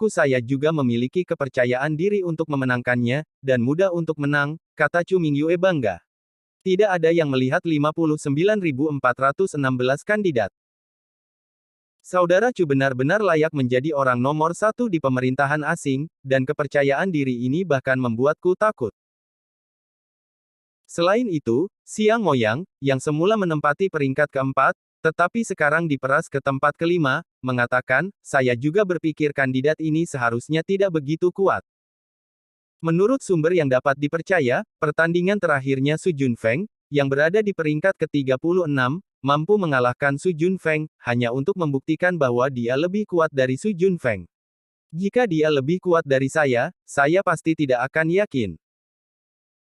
saya juga memiliki kepercayaan diri untuk memenangkannya, dan mudah untuk menang, kata Chu Mingyue bangga. Tidak ada yang melihat 59.416 kandidat. Saudara Chu benar-benar layak menjadi orang nomor 1 di pemerintahan asing, dan kepercayaan diri ini bahkan membuatku takut. Selain itu, Xiang Moyang, yang semula menempati peringkat keempat, tetapi sekarang diperas ke tempat kelima, mengatakan, saya juga berpikir kandidat ini seharusnya tidak begitu kuat. Menurut sumber yang dapat dipercaya, pertandingan terakhirnya Su Junfeng, yang berada di peringkat ke-36, mampu mengalahkan Su Junfeng, hanya untuk membuktikan bahwa dia lebih kuat dari Su Junfeng. Jika dia lebih kuat dari saya pasti tidak akan yakin.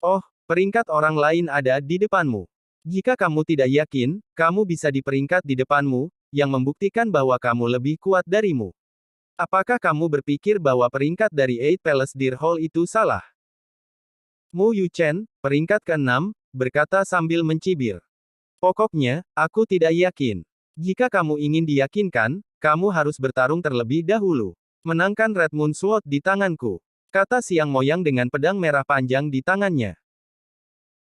Oh, peringkat orang lain ada di depanmu. Jika kamu tidak yakin, kamu bisa di peringkat di depanmu, yang membuktikan bahwa kamu lebih kuat darimu. Apakah kamu berpikir bahwa peringkat dari Eight Palace Deer Hall itu salah? Mu Yuchen, peringkat ke-6, berkata sambil mencibir. Pokoknya, aku tidak yakin. Jika kamu ingin diyakinkan, kamu harus bertarung terlebih dahulu. Menangkan Red Moon Sword di tanganku, kata Siang Moyang dengan pedang merah panjang di tangannya.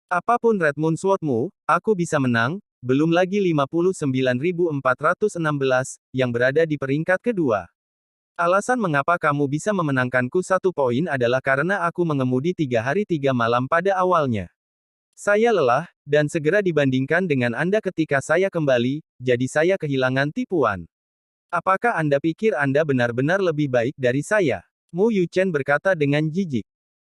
Apapun Red Moon Sword-mu, aku bisa menang, belum lagi 59.416, yang berada di peringkat kedua. Alasan mengapa kamu bisa memenangkanku 1 poin adalah karena aku mengemudi 3 hari 3 malam pada awalnya. Saya lelah, dan segera dibandingkan dengan Anda ketika saya kembali, jadi saya kehilangan tipuan. Apakah Anda pikir Anda benar-benar lebih baik dari saya? Mu Yuchen berkata dengan jijik.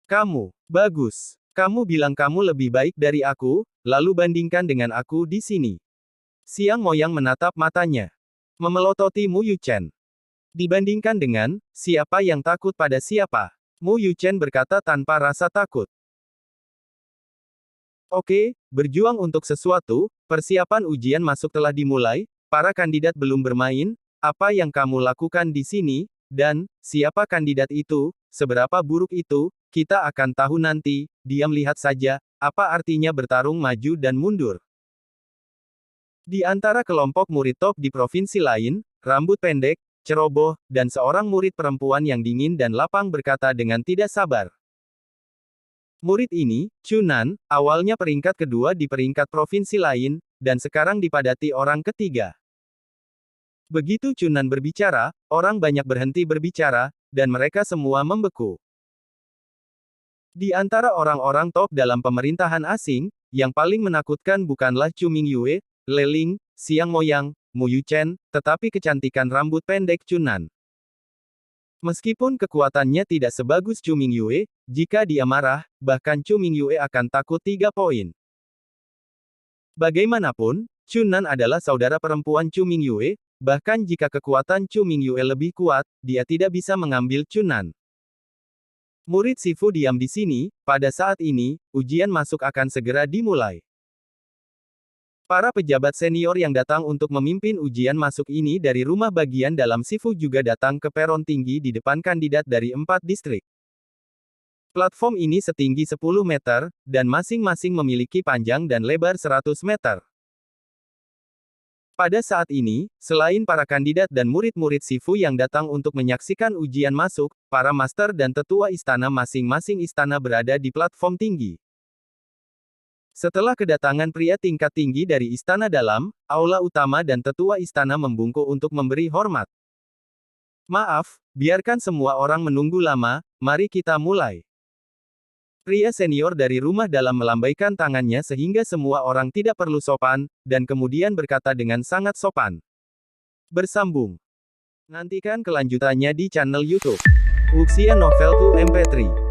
Kamu, bagus. Kamu bilang kamu lebih baik dari aku, lalu bandingkan dengan aku di sini. Siang Moyang menatap matanya. Memelototi Mu Yuchen. Dibandingkan dengan, siapa yang takut pada siapa? Mu Yuchen berkata tanpa rasa takut. Oke, berjuang untuk sesuatu, persiapan ujian masuk telah dimulai, para kandidat belum bermain, apa yang kamu lakukan di sini, dan, siapa kandidat itu, seberapa buruk itu, kita akan tahu nanti, diam lihat saja, apa artinya bertarung maju dan mundur. Di antara kelompok murid top di provinsi lain, rambut pendek, ceroboh, dan seorang murid perempuan yang dingin dan lapang berkata dengan tidak sabar. Murid ini, Chunan, awalnya peringkat kedua di peringkat provinsi lain, dan sekarang dipadati orang ketiga. Begitu Chunan berbicara, orang banyak berhenti berbicara, dan mereka semua membeku. Di antara orang-orang top dalam pemerintahan asing, yang paling menakutkan bukanlah Chu Mingyue, Leling, Siang Moyang, Mu Yuchen, tetapi kecantikan rambut pendek Chunan. Meskipun kekuatannya tidak sebagus Chu Mingyue, jika dia marah, bahkan Chu Mingyue akan takut 3 poin. Bagaimanapun, Chunan adalah saudara perempuan Chu Mingyue, bahkan jika kekuatan Chu Mingyue lebih kuat, dia tidak bisa mengambil Chunan. Murid Sifu diam di sini, pada saat ini, ujian masuk akan segera dimulai. Para pejabat senior yang datang untuk memimpin ujian masuk ini dari rumah bagian dalam Sifu juga datang ke peron tinggi di depan kandidat dari 4 distrik. Platform ini setinggi 10 meter, dan masing-masing memiliki panjang dan lebar 100 meter. Pada saat ini, selain para kandidat dan murid-murid Sifu yang datang untuk menyaksikan ujian masuk, para master dan tetua istana masing-masing istana berada di platform tinggi. Setelah kedatangan pria tingkat tinggi dari istana dalam, aula utama dan tetua istana membungkuk untuk memberi hormat. Maaf, biarkan semua orang menunggu lama, mari kita mulai. Pria senior dari rumah dalam melambaikan tangannya sehingga semua orang tidak perlu sopan, dan kemudian berkata dengan sangat sopan. Bersambung. Nantikan kelanjutannya di channel YouTube Wuxia Novel 2 MP3.